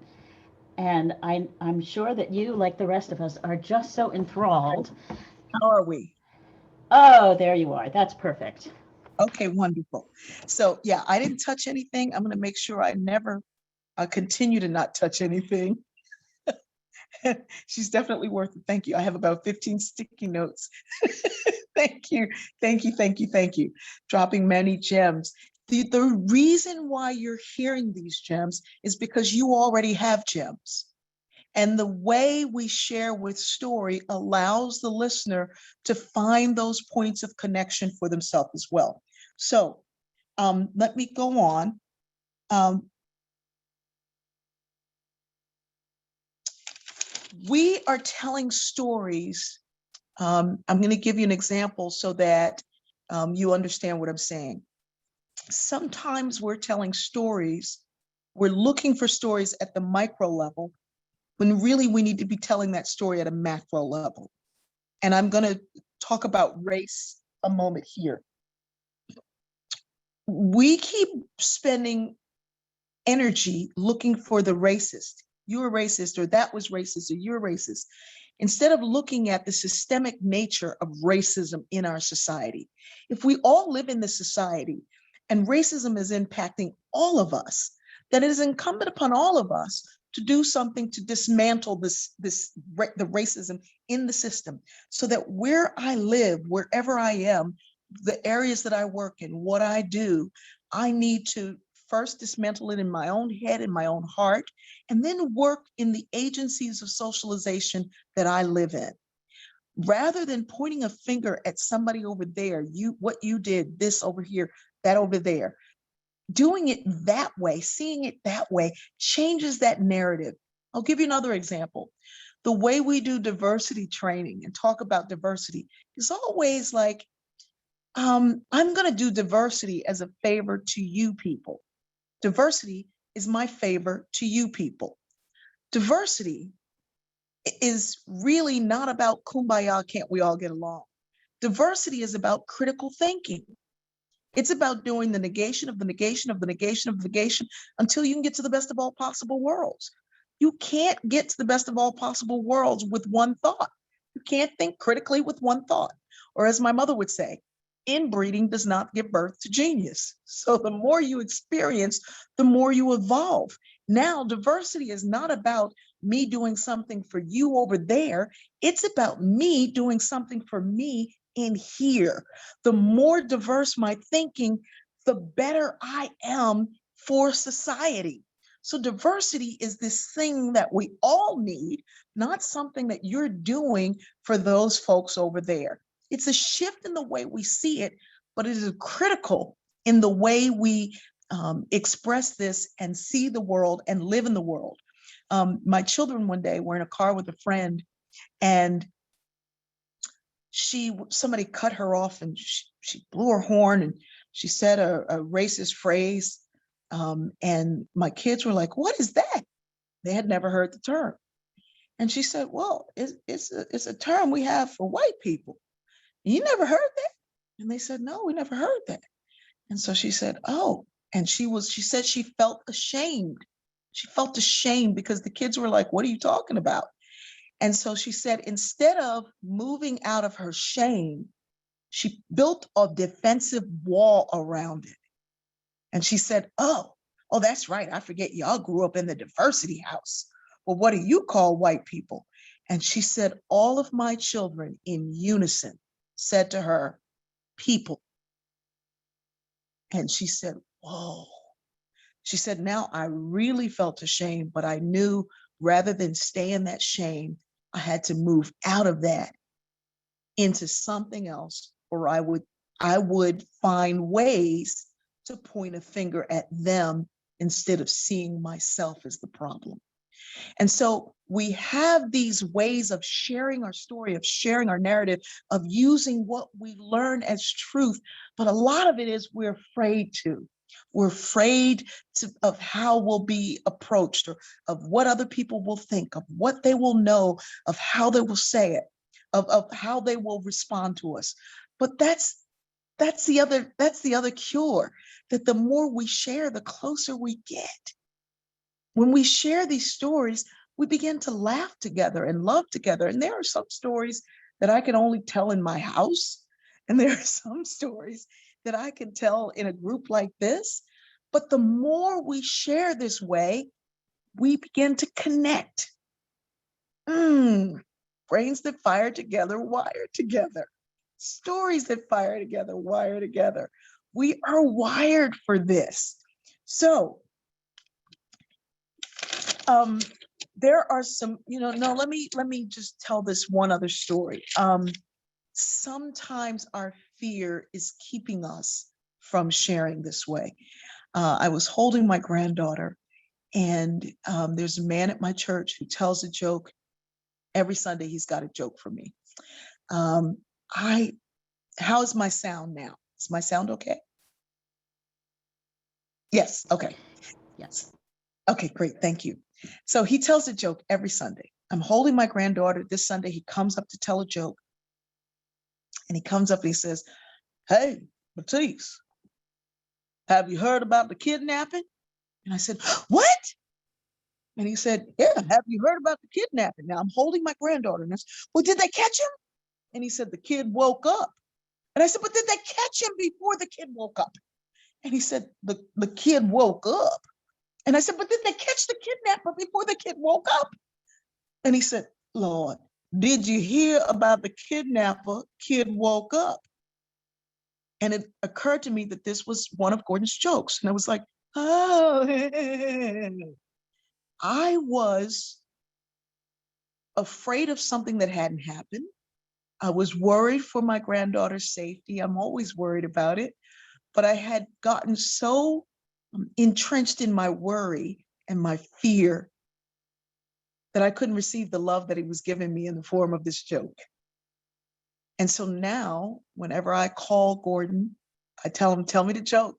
And I'm sure that you, like the rest of us, are just so enthralled. How are we? Oh, there you are. That's perfect. Okay, wonderful. So yeah, I didn't touch anything. I'm going to make sure I never continue to not touch anything. She's definitely worth it. Thank you. I have about 15 sticky notes. Thank you. Thank you. Thank you. Thank you. Dropping many gems. The reason why you're hearing these gems is because you already have gems. And the way we share with story allows the listener to find those points of connection for themselves as well. So let me go on. We are telling stories. I'm going to give you an example so that you understand what I'm saying. Sometimes we're telling stories, we're looking for stories at the micro level, when really we need to be telling that story at a macro level. And I'm going to talk about race a moment here. We keep spending energy looking for the racist. You're a racist, or that was racist, or you're racist, instead of looking at the systemic nature of racism in our society. If we all live in this society and racism is impacting all of us, then it is incumbent upon all of us to do something to dismantle the racism in the system, so that where I live, wherever I am, the areas that I work in, what I do, I need to first dismantle it in my own head, in my own heart, and then work in the agencies of socialization that I live in. Rather than pointing a finger at somebody over there, what you did, this over here, that over there, doing it that way, seeing it that way, changes that narrative. I'll give you another example. The way we do diversity training and talk about diversity is always like, I'm going to do diversity as a favor to you people. Diversity is my favor to you people. Diversity is really not about kumbaya, can't we all get along? Diversity is about critical thinking. It's about doing the negation of the negation of the negation of the negation until you can get to the best of all possible worlds. You can't get to the best of all possible worlds with one thought. You can't think critically with one thought. Or as my mother would say, inbreeding does not give birth to genius. So the more you experience, the more you evolve. Now, diversity is not about me doing something for you over there. It's about me doing something for me in here. The more diverse my thinking, the better I am for society. So diversity is this thing that we all need, not something that you're doing for those folks over there. It's a shift in the way we see it, but it is critical in the way we express this and see the world and live in the world. My children one day were in a car with a friend, and somebody cut her off, and she blew her horn, and she said a racist phrase. And my kids were like, "What is that?" They had never heard the term. And she said, "Well, it's a term we have for white people. You never heard that?" And they said, "No, we never heard that." And so she said, "Oh." And she said she felt ashamed. She felt ashamed because the kids were like, "What are you talking about?" And so she said, instead of moving out of her shame, she built a defensive wall around it. And she said, oh, that's right. I forget y'all grew up in the diversity house. Well, what do you call white people? And she said, all of my children in unison said to her, people. And she said, whoa. She said, now I really felt ashamed, but I knew rather than stay in that shame, I had to move out of that into something else, or I would find ways to point a finger at them instead of seeing myself as the problem. And so we have these ways of sharing our story, of sharing our narrative, of using what we learn as truth. But a lot of it is we're afraid to. We're afraid of how we'll be approached, or of what other people will think, of what they will know, of how they will say it, of how they will respond to us. But that's the other cure, that the more we share, the closer we get. When we share these stories, we begin to laugh together and love together. And there are some stories that I can only tell in my house. And there are some stories that I can tell in a group like this. But the more we share this way, we begin to connect. Brains that fire together, wire together. Stories that fire together, wire together. We are wired for this. So, there are some, let me just tell this one other story. Sometimes our fear is keeping us from sharing this way. I was holding my granddaughter, and there's a man at my church who tells a joke. Every Sunday, he's got a joke for me. How is my sound now? Is my sound okay? Yes, okay. Yes. Okay, great, thank you. So he tells a joke every Sunday. I'm holding my granddaughter. This Sunday, he comes up to tell a joke. And he comes up and he says, hey, Bertice, have you heard about the kidnapping? And I said, what? And he said, yeah, have you heard about the kidnapping? Now I'm holding my granddaughter. And I said, well, did they catch him? And he said, the kid woke up. And I said, but did they catch him before the kid woke up? And he said, the kid woke up. And I said, but did they catch the kidnapper before the kid woke up? And he said, Lord, did you hear about the kidnapper? Kid woke up. And it occurred to me that this was one of Gordon's jokes. And I was like, oh, I was afraid of something that hadn't happened. I was worried for my granddaughter's safety. I'm always worried about it. But I had gotten so entrenched in my worry and my fear that I couldn't receive the love that he was giving me in the form of this joke. And so now, whenever I call Gordon, I tell him, tell me the joke.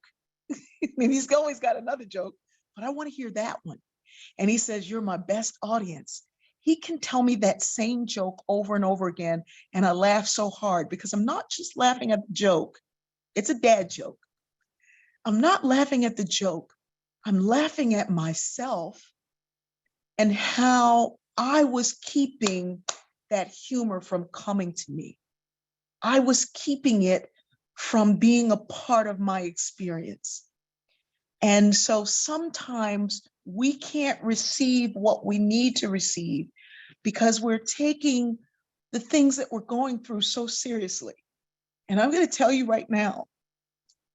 I mean, he's always got another joke, but I want to hear that one. And he says, you're my best audience. he can tell me that same joke over and over again. And I laugh so hard because I'm not just laughing at the joke. It's a dad joke. I'm not laughing at the joke. I'm laughing at myself and how I was keeping that humor from coming to me. I was keeping it from being a part of my experience. And so sometimes we can't receive what we need to receive because we're taking the things that we're going through so seriously. And I'm going to tell you right now,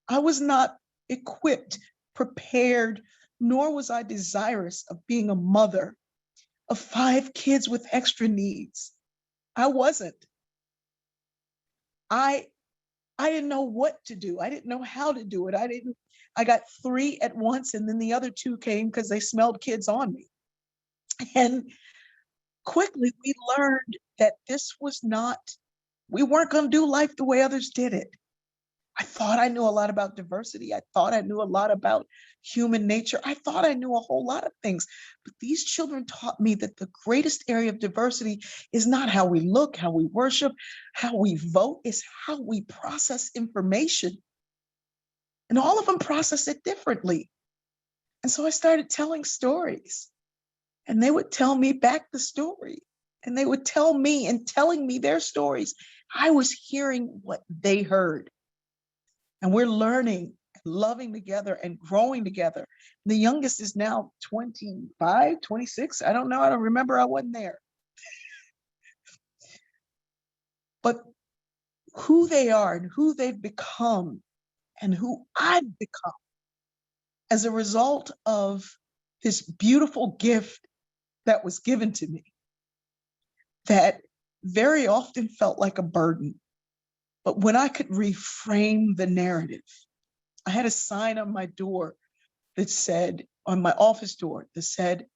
I was not equipped, prepared, nor was I desirous of being a mother of 5 kids with extra needs. I wasn't. I didn't know what to do. I didn't know how to do it. I got 3 at once, and then the other 2 came because they smelled kids on me. And quickly we learned that this was not, we weren't going to do life the way others did it. I thought I knew a lot about diversity. I thought I knew a lot about human nature. I thought I knew a whole lot of things. But these children taught me that the greatest area of diversity is not how we look, how we worship, how we vote, it's how we process information. And all of them process it differently. And so I started telling stories, and they would tell me back the story. And they would tell me, and telling me their stories, I was hearing what they heard. And we're learning, loving together, and growing together. The youngest is now 25, 26. I don't know. I don't remember. I wasn't there. But who they are and who they've become and who I've become as a result of this beautiful gift that was given to me that very often felt like a burden. But when I could reframe the narrative, I had a sign on my door that said, on my office door, that said,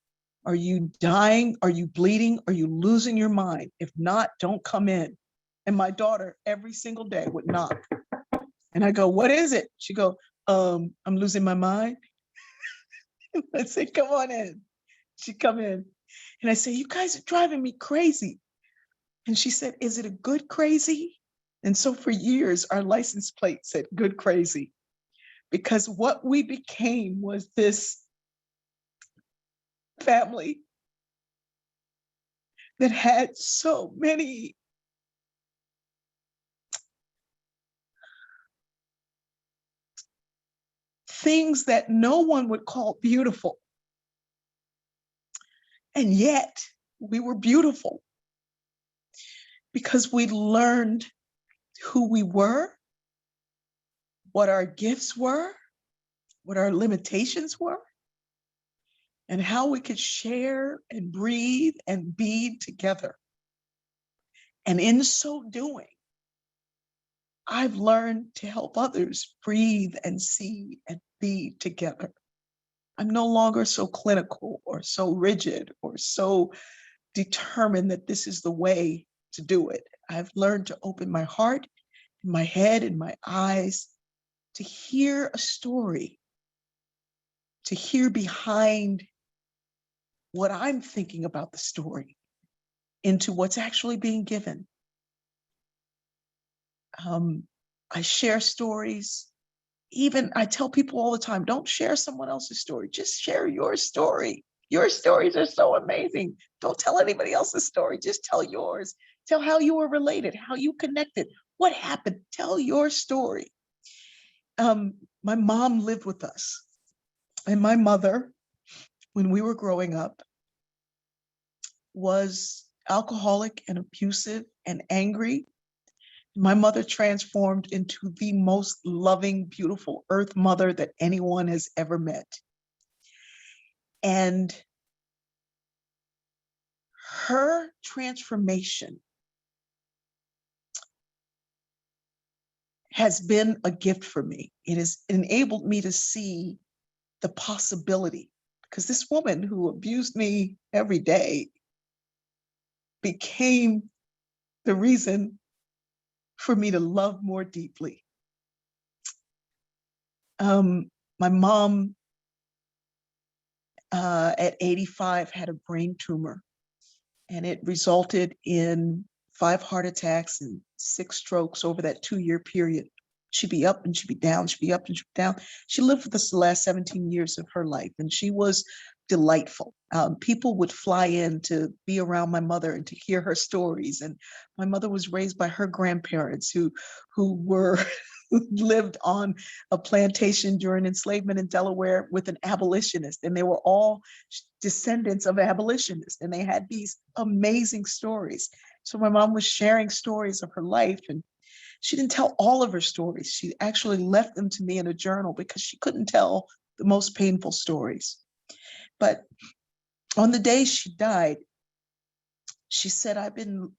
are you dying? Are you bleeding? Are you losing your mind? If not, don't come in. And my daughter every single day would knock. And I go, what is it? She go, I'm losing my mind. I say, come on in. She'd come in. And I say, you guys are driving me crazy. And she said, is it a good crazy? And so for years, our license plate said good crazy, because what we became was this family that had so many things that no one would call beautiful. And yet we were beautiful because we learned who we were, what our gifts were, what our limitations were, and how we could share and breathe and be together. And in so doing, I've learned to help others breathe and see and be together. I'm no longer so clinical or so rigid or so determined that this is the way to do it. I've learned to open my heart, my head, and my eyes to hear a story, to hear behind what I'm thinking about the story into what's actually being given. I share stories. Even I tell people all the time, don't share someone else's story, just share your story. Your stories are so amazing. Don't tell anybody else's story, just tell yours. Tell how you were related, how you connected, what happened. Tell your story. My mom lived with us, and my mother, when we were growing up, was alcoholic and abusive and angry. My mother transformed into the most loving, beautiful earth mother that anyone has ever met. And her transformation has been a gift for me. It has enabled me to see the possibility, because this woman who abused me every day became the reason for me to love more deeply. My mom, at 85, had a brain tumor. And it resulted in 5 heart attacks and 6 strokes over that 2-year period. She'd be up and she'd be down, she'd be up and she'd be down. She lived for the last 17 years of her life, and she was delightful. People would fly in to be around my mother and to hear her stories. And my mother was raised by her grandparents who were lived on a plantation during enslavement in Delaware with an abolitionist, and they were all descendants of abolitionists, and they had these amazing stories. So my mom was sharing stories of her life, and she didn't tell all of her stories. She actually left them to me in a journal because she couldn't tell the most painful stories. But on the day she died, she said, I've been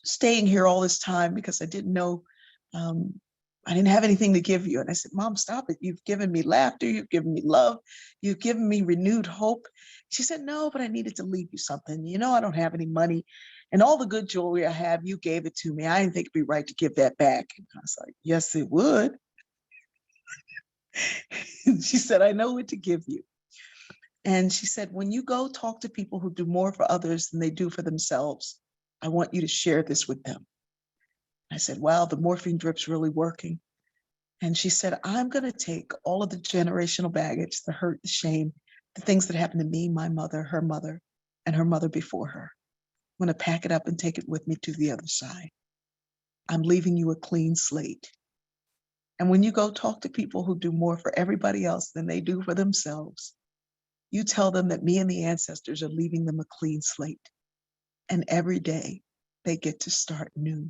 staying here all this time because I didn't know, I didn't have anything to give you. And I said, Mom, stop it. You've given me laughter. You've given me love. You've given me renewed hope. She said, no, but I needed to leave you something. You know, I don't have any money. And all the good jewelry I have, you gave it to me. I didn't think it'd be right to give that back. And I was like, yes, it would. She said, I know what to give you. And she said, when you go talk to people who do more for others than they do for themselves, I want you to share this with them. I said, wow, the morphine drip's really working. And she said, I'm going to take all of the generational baggage, the hurt, the shame, the things that happened to me, my mother, and her mother before her. I'm going to pack it up and take it with me to the other side. I'm leaving you a clean slate. And when you go talk to people who do more for everybody else than they do for themselves, you tell them that me and the ancestors are leaving them a clean slate. And every day they get to start new.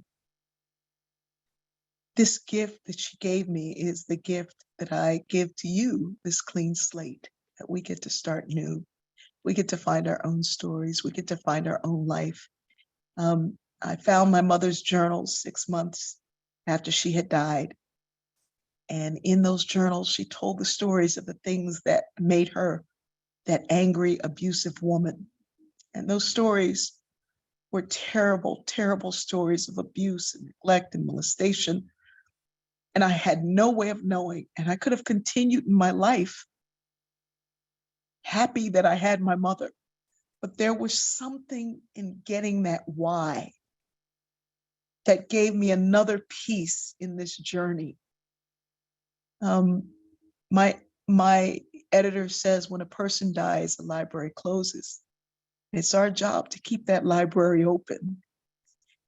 This gift that she gave me is the gift that I give to you, this clean slate, that we get to start new. We get to find our own stories. We get to find our own life. I found my mother's journals 6 months after she had died. And in those journals, she told the stories of the things that made her that angry, abusive woman. And those stories were terrible, terrible stories of abuse and neglect and molestation. And I had no way of knowing. And I could have continued in my life happy that I had my mother. But there was something in getting that why that gave me another piece in this journey. My editor says when a person dies, the library closes. It's our job to keep that library open.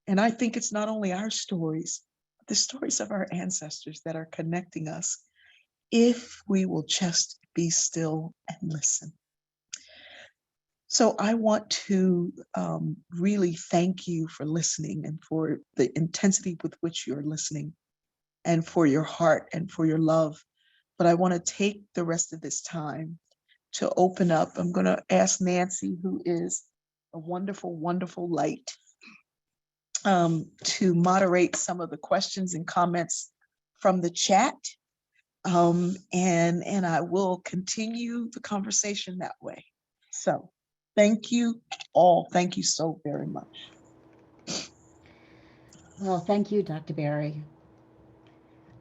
And I think it's not only our stories, but the stories of our ancestors that are connecting us, if we will just be still and listen. So I want to really thank you for listening and for the intensity with which you're listening and for your heart and for your love. But I want to take the rest of this time to open up. I'm going to ask Nancy, who is a wonderful, wonderful light, to moderate some of the questions and comments from the chat. And I will continue the conversation that way. So thank you all. Thank you so very much. Well, thank you, Dr. Berry.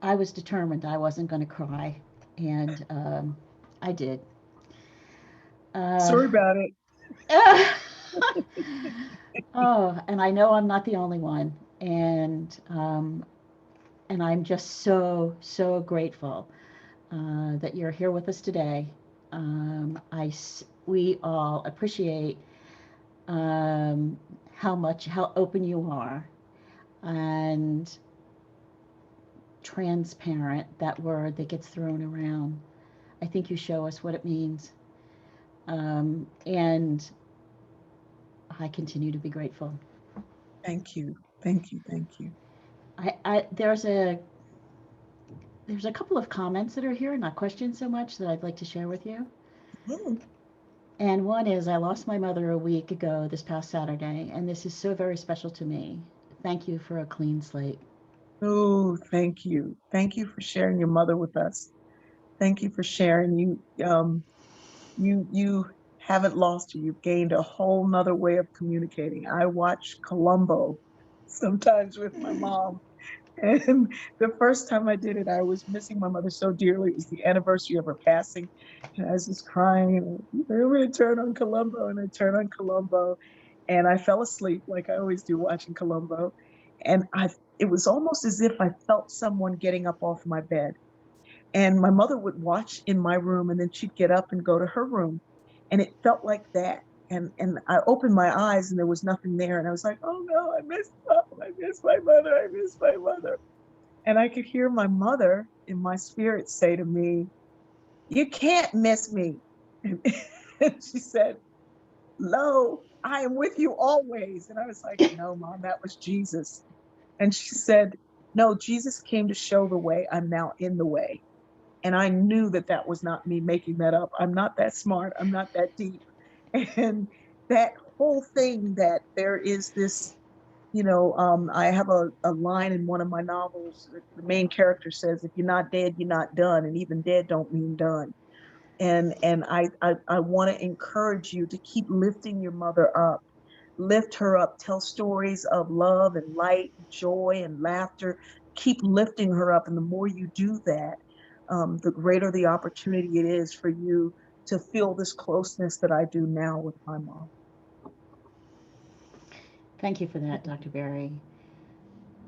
I was determined I wasn't going to cry, and I did. Sorry about it. Oh, and I know I'm not the only one, and I'm just so grateful that you're here with us today. We all appreciate how open you are, and transparent, that word that gets thrown around. I think you show us what it means. And I continue to be grateful. Thank you. Thank you. Thank you. There's a couple of comments that are here, not questions so much, that I'd like to share with you. Mm-hmm. And one is, I lost my mother a week ago this past Saturday, and this is so very special to me. Thank you for a clean slate. Oh, thank you. Thank you for sharing your mother with us. Thank you for sharing. You haven't lost her. You've gained a whole nother way of communicating. I watch Columbo sometimes with my mom. And the first time I did it, I was missing my mother so dearly. It was the anniversary of her passing. And I was just crying. And I'm going to turn on Columbo, and I turn on Columbo. and I fell asleep like I always do watching Columbo. And it was almost as if I felt someone getting up off my bed. And my mother would watch in my room, and then she'd get up and go to her room. And it felt like that. And I opened my eyes and there was nothing there. And I was like, oh no, I missed mom. I miss my mother. I miss my mother. And I could hear my mother in my spirit say to me, you can't miss me. And, and she said, lo, I am with you always. And I was like, no, mom, that was Jesus. And she said, no, Jesus came to show the way. I'm now in the way. And I knew that that was not me making that up. I'm not that smart. I'm not that deep. And that whole thing that there is this, I have a line in one of my novels. The main character says, if you're not dead, you're not done. And even dead don't mean done. And I want to encourage you to keep lifting your mother up. Lift her up. Tell stories of love and light, joy and laughter. Keep lifting her up. And the more you do that, the greater the opportunity it is for you to feel this closeness that I do now with my mom. Thank you for that, Dr. Berry.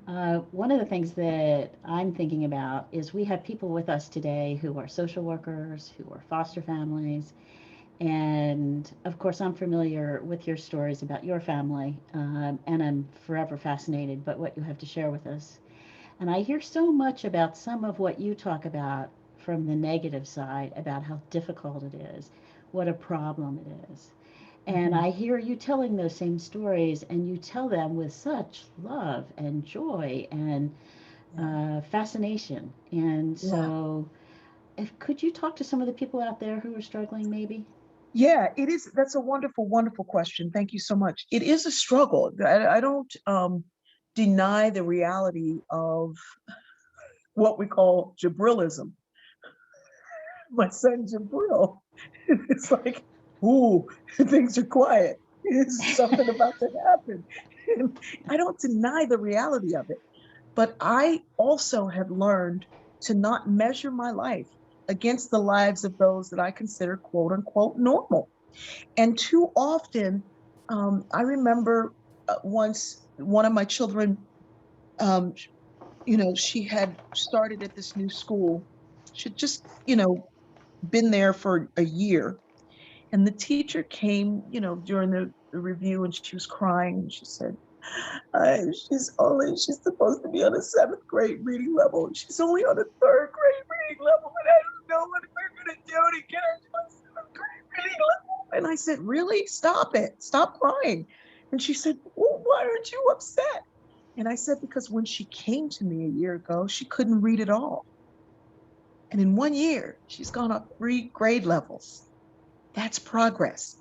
One of the things that I'm thinking about is we have people with us today who are social workers, who are foster families. And of course, I'm familiar with your stories about your family, and I'm forever fascinated by what you have to share with us. And I hear so much about some of what you talk about from the negative side, about how difficult it is, what a problem it is. And I hear you telling those same stories, and you tell them with such love and joy and fascination. And so, could you talk to some of the people out there who are struggling, maybe? Yeah, it is. That's a wonderful, wonderful question. Thank you so much. It is a struggle. I don't deny the reality of what we call Jabrilism. My son Jabril, it's like, ooh, things are quiet. Is something about to happen. And I don't deny the reality of it, but I also have learned to not measure my life against the lives of those that I consider quote unquote normal. And too often, I remember once one of my children, um, she had started at this new school. She'd just, been there for a year. And the teacher came, during the review, and she was crying. And she said, she's supposed to be on a 7th grade reading level. And she's only on a 3rd grade reading level. And I don't know what we're going to do to get her to a 7th grade reading level. And I said, really? Stop it. Stop crying. And she said, well, why aren't you upset? And I said, because when she came to me a year ago, she couldn't read at all. And in 1 year, she's gone up 3 grade levels. That's progress.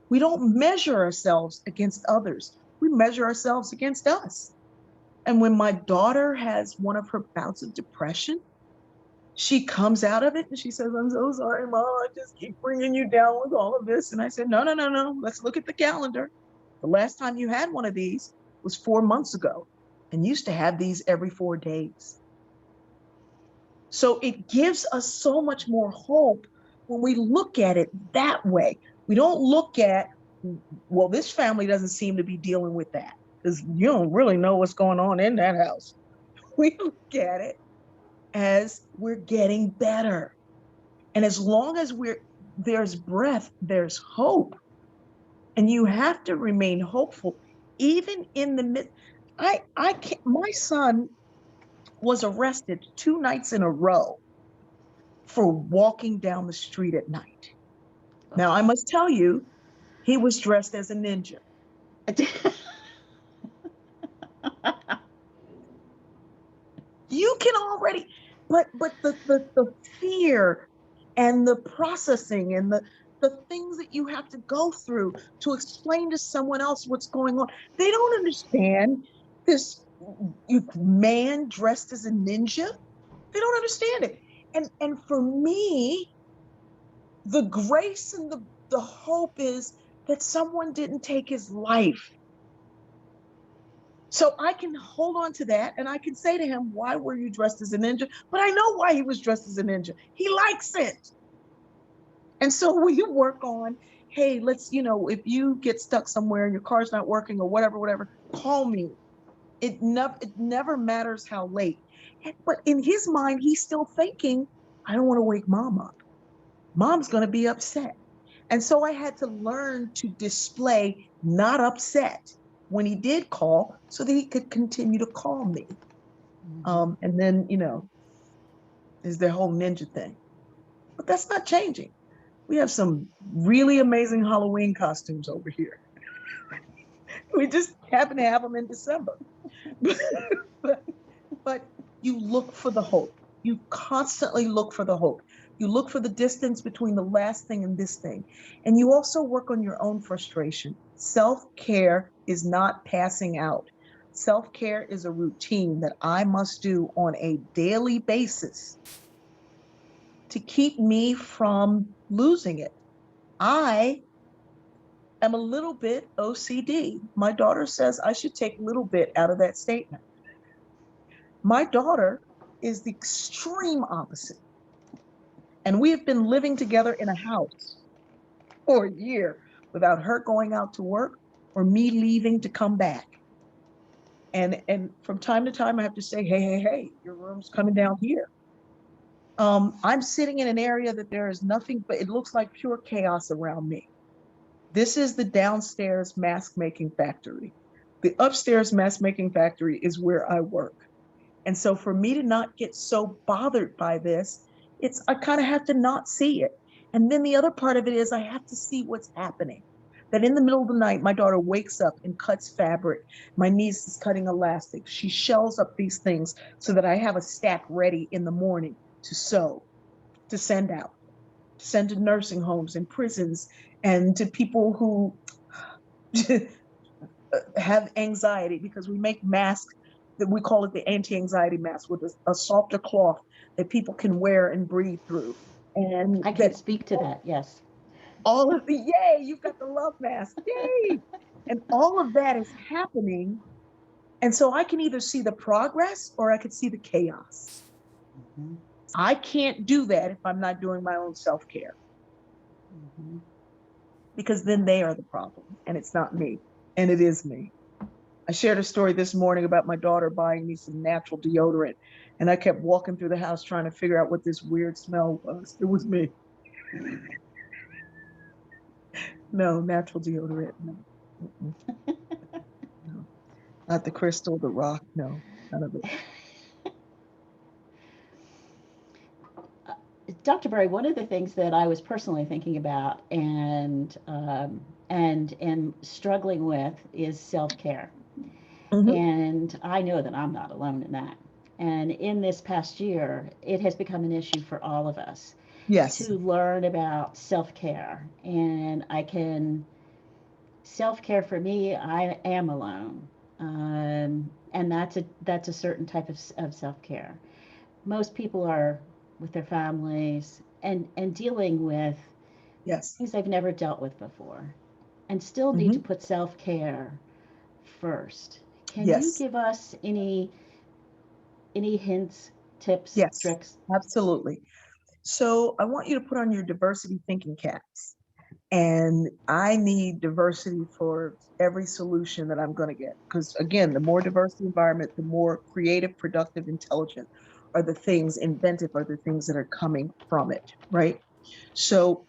We don't measure ourselves against others. We measure ourselves against us. And when my daughter has one of her bouts of depression, she comes out of it and she says, I'm so sorry, Mom. I just keep bringing you down with all of this. And I said, no, no, no, no. Let's look at the calendar. The last time you had one of these was 4 months ago, and used to have these every 4 days. So it gives us so much more hope when we look at it that way. We don't look at, well, this family doesn't seem to be dealing with that, because you don't really know what's going on in that house. We look at it as we're getting better. And as long as there's breath, there's hope. And you have to remain hopeful, even in the midst. I can't, my son was arrested 2 nights in a row for walking down the street at night. Now, I must tell you, he was dressed as a ninja. You can already, but the fear and the processing and the things that you have to go through to explain to someone else what's going on. They don't understand this man dressed as a ninja. They don't understand it. And for me, the grace and the hope is that someone didn't take his life. So I can hold on to that, and I can say to him, why were you dressed as a ninja? But I know why he was dressed as a ninja. He likes it. And so we work on hey, let's, if you get stuck somewhere and your car's not working or whatever, call me. It never matters how late. But in his mind, he's still thinking, I don't want to wake mom up. Mom's going to be upset. And so I had to learn to display not upset when he did call so that he could continue to call me. And then, is the whole ninja thing. But that's not changing. We have some really amazing Halloween costumes over here. We just happen to have them in December. but you look for the hope. You constantly look for the hope. You look for the distance between the last thing and this thing. And you also work on your own frustration. Self-care is not passing out. Self-care is a routine that I must do on a daily basis to keep me from losing it. I am a little bit OCD. My daughter says I should take little bit out of that statement. My daughter is the extreme opposite. And we have been living together in a house for a year without her going out to work or me leaving to come back. And from time to time, I have to say, hey, your room's coming down here. I'm sitting in an area that there is nothing, but it looks like pure chaos around me. This is the downstairs mask making factory. The upstairs mask making factory is where I work. And so for me to not get so bothered by this, I kind of have to not see it. And then the other part of it is I have to see what's happening. That in the middle of the night, my daughter wakes up and cuts fabric. My niece is cutting elastic. She shells up these things so that I have a stack ready in the morning to sew, to send out, to send to nursing homes and prisons and to people who have anxiety, because we make masks that we call it the anti-anxiety mask with a softer cloth that people can wear and breathe through. And I can speak to that, yes. All of the, yay, you've got the love mask, yay. And all of that is happening. And so I can either see the progress or I could see the chaos. Mm-hmm. I can't do that if I'm not doing my own self-care. Mm-hmm. Because then they are the problem and it's not me, and it is me. I shared a story this morning about my daughter buying me some natural deodorant, and I kept walking through the house trying to figure out what this weird smell was. It was me. No, natural deodorant, no. No. Not the crystal, the rock, no, none of it. Dr. Berry, one of the things that I was personally thinking about and struggling with is self-care. Mm-hmm. And I know that I'm not alone in that. And in this past year, it has become an issue for all of us. Yes. To learn about self-care. And self-care for me, I am alone. And that's a certain type of self-care. Most people are with their families and dealing with things they've never dealt with before and still need to put self-care first. Can you give us any hints, tips, tricks? Absolutely. So I want you to put on your diversity thinking caps. And I need diversity for every solution that I'm going to get. Because again, the more diverse the environment, the more creative, productive, intelligent are the things, inventive are the things that are coming from it, right? So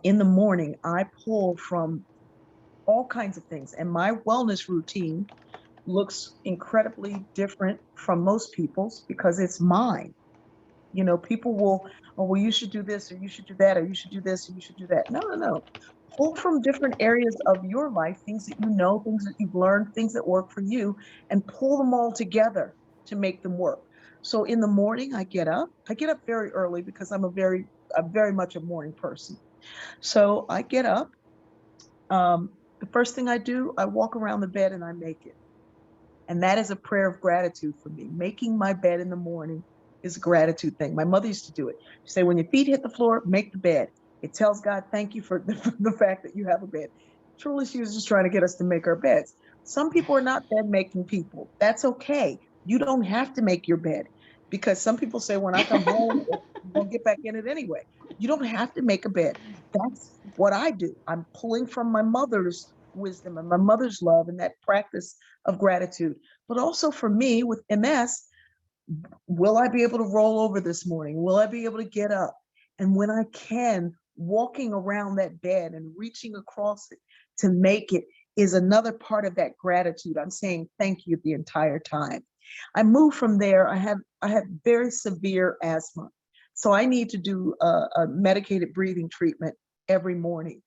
in the morning, I pull from all kinds of things. And my wellness routine looks incredibly different from most people's because it's mine. People will, oh, well, you should do this, or you should do that, or you should do this, or you should do that. No. Pull from different areas of your life, things that you know, things that you've learned, things that work for you, and pull them all together to make them work. So in the morning, I get up very early because I'm very much a morning person. So I get up. The first thing I do, I walk around the bed and I make it. And that is a prayer of gratitude for me. Making my bed in the morning is a gratitude thing. My mother used to do it. She'd say, when your feet hit the floor, make the bed. It tells God, thank you for the fact that you have a bed. Truly, she was just trying to get us to make our beds. Some people are not bed making people. That's okay. You don't have to make your bed, because some people say, when I come home, I'll get back in it anyway. You don't have to make a bed. what I do. I'm pulling from my mother's wisdom and my mother's love and that practice of gratitude. But also for me with MS, will I be able to roll over this morning? Will I be able to get up? And when I can, walking around that bed and reaching across it to make it is another part of that gratitude. I'm saying thank you the entire time. I move from there. I have very severe asthma. So I need to do a medicated breathing treatment every morning,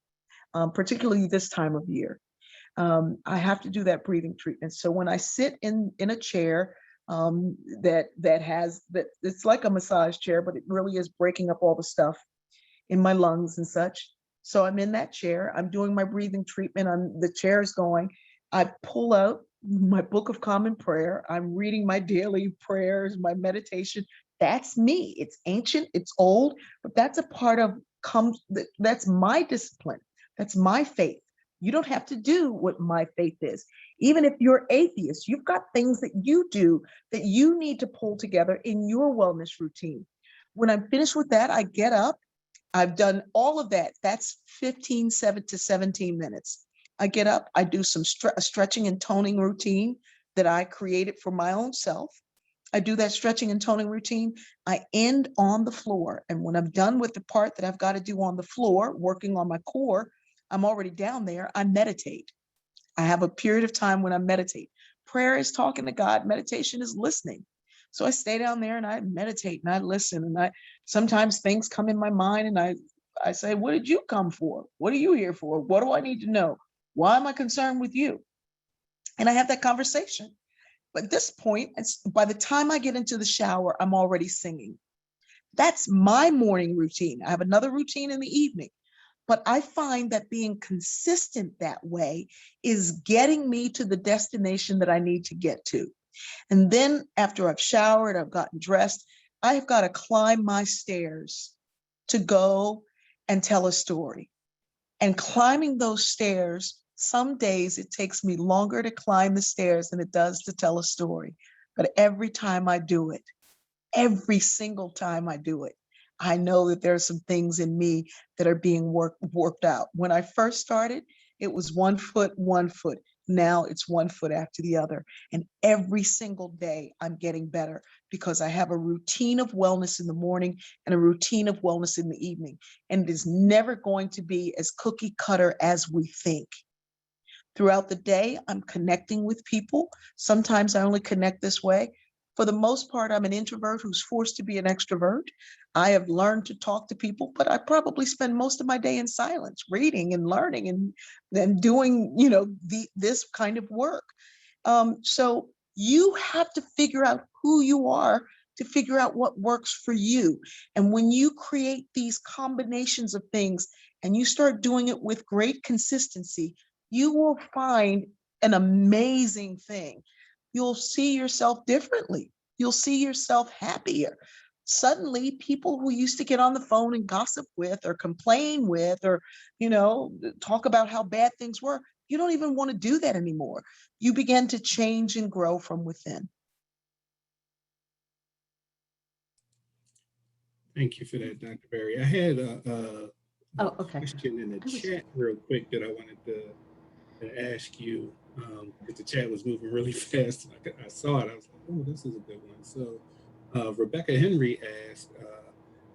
particularly this time of year. I have to do that breathing treatment. So when I sit in a chair that has that, it's like a massage chair, but it really is breaking up all the stuff in my lungs and such. So I'm in that chair. I'm doing my breathing treatment. The chair is going. I pull out my book of common prayer. I'm reading my daily prayers, my meditation. That's me. It's ancient, it's old, but that's a part of that's my discipline. That's my faith. You don't have to do what my faith is. Even if you're atheist, you've got things that you do that you need to pull together in your wellness routine. When I'm finished with that, I get up. I've done all of that. That's 15 to 17 minutes. I get up, I do some stretching and toning routine that I created for my own self. I do that stretching and toning routine. I end on the floor. And when I'm done with the part that I've got to do on the floor, working on my core, I'm already down there. I meditate. I have a period of time when I meditate. Prayer is talking to God. Meditation is listening. So I stay down there and I meditate and I listen. And sometimes things come in my mind and I say, what did you come for? What are you here for? What do I need to know? Why am I concerned with you? And I have that conversation. But at this point, by the time I get into the shower, I'm already singing. That's my morning routine. I have another routine in the evening. But I find that being consistent that way is getting me to the destination that I need to get to. And then after I've showered, I've gotten dressed, I've got to climb my stairs to go and tell a story. And climbing those stairs, some days it takes me longer to climb the stairs than it does to tell a story. But every time I do it, every single time I do it, I know that there are some things in me that are being worked out. When I first started, it was 1 foot, 1 foot. Now it's 1 foot after the other. And every single day I'm getting better because I have a routine of wellness in the morning and a routine of wellness in the evening. And it is never going to be as cookie cutter as we think. Throughout the day, I'm connecting with people. Sometimes I only connect this way. For the most part, I'm an introvert who's forced to be an extrovert. I have learned to talk to people, but I probably spend most of my day in silence, reading and learning and doing, this kind of work. So you have to figure out who you are to figure out what works for you. And when you create these combinations of things and you start doing it with great consistency, you will find an amazing thing. You'll see yourself differently. You'll see yourself happier. Suddenly, people who used to get on the phone and gossip with or complain with or, talk about how bad things were, you don't even want to do that anymore. You begin to change and grow from within. Thank you for that, Dr. Berry. I had a question in the chat real quick that I wanted to ask you, because the chat was moving really fast. I saw it. I was like, oh, this is a good one. So Rebecca Henry asked,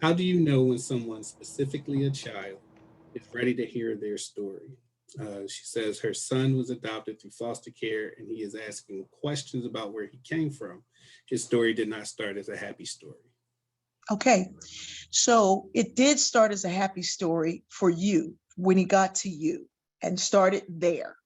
how do you know when someone, specifically a child, is ready to hear their story? She says her son was adopted through foster care and he is asking questions about where he came from. His story did not start as a happy story. Okay, so it did start as a happy story for you when he got to you and started there,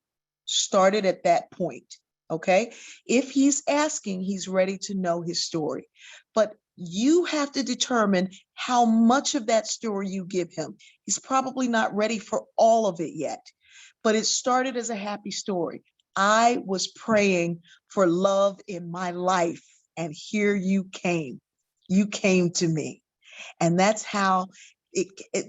started at that point. Okay, if he's asking, he's ready to know his story, but you have to determine how much of that story you give him. He's probably not ready for all of it yet, but it started as a happy story. I was praying for love in my life, and here you came. You came to me. And that's how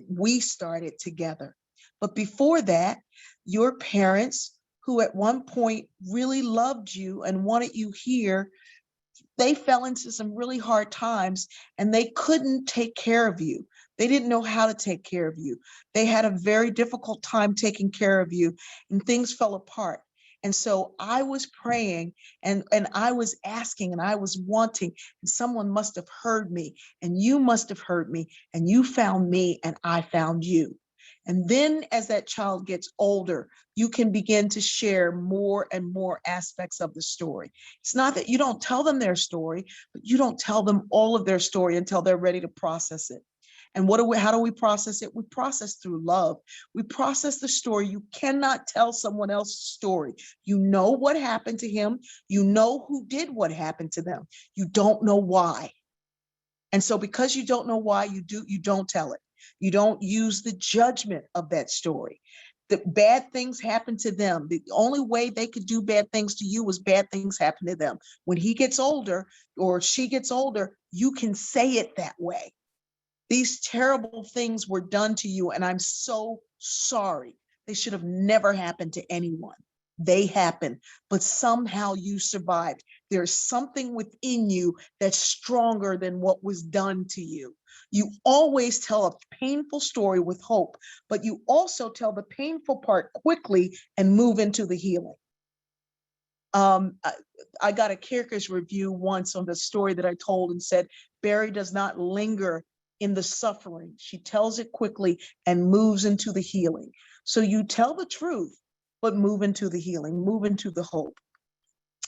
we started together. But before that, your parents, who at one point really loved you and wanted you here, they fell into some really hard times and they couldn't take care of you. They didn't know how to take care of you. They had a very difficult time taking care of you and things fell apart. And so I was praying and I was asking and I was wanting, and someone must have heard me and you must have heard me and you found me and I found you. And then as that child gets older, you can begin to share more and more aspects of the story. It's not that you don't tell them their story, but you don't tell them all of their story until they're ready to process it. And how do we process it? We process through love. We process the story. You cannot tell someone else's story. You know what happened to him. You know who did what happened to them. You don't know why. And so because you don't know why, you don't tell it. You don't use the judgment of that story. The bad things happen to them. The only way they could do bad things to you was bad things happen to them. When he gets older or she gets older, you can say it that way. These terrible things were done to you, and I'm so sorry. They should have never happened to anyone. They happened, but somehow you survived. There's something within you that's stronger than what was done to you. You always tell a painful story with hope, but you also tell the painful part quickly and move into the healing. I got a character's review once on the story that I told and said, Berry does not linger in the suffering. She tells it quickly and moves into the healing. So you tell the truth, but move into the healing, move into the hope.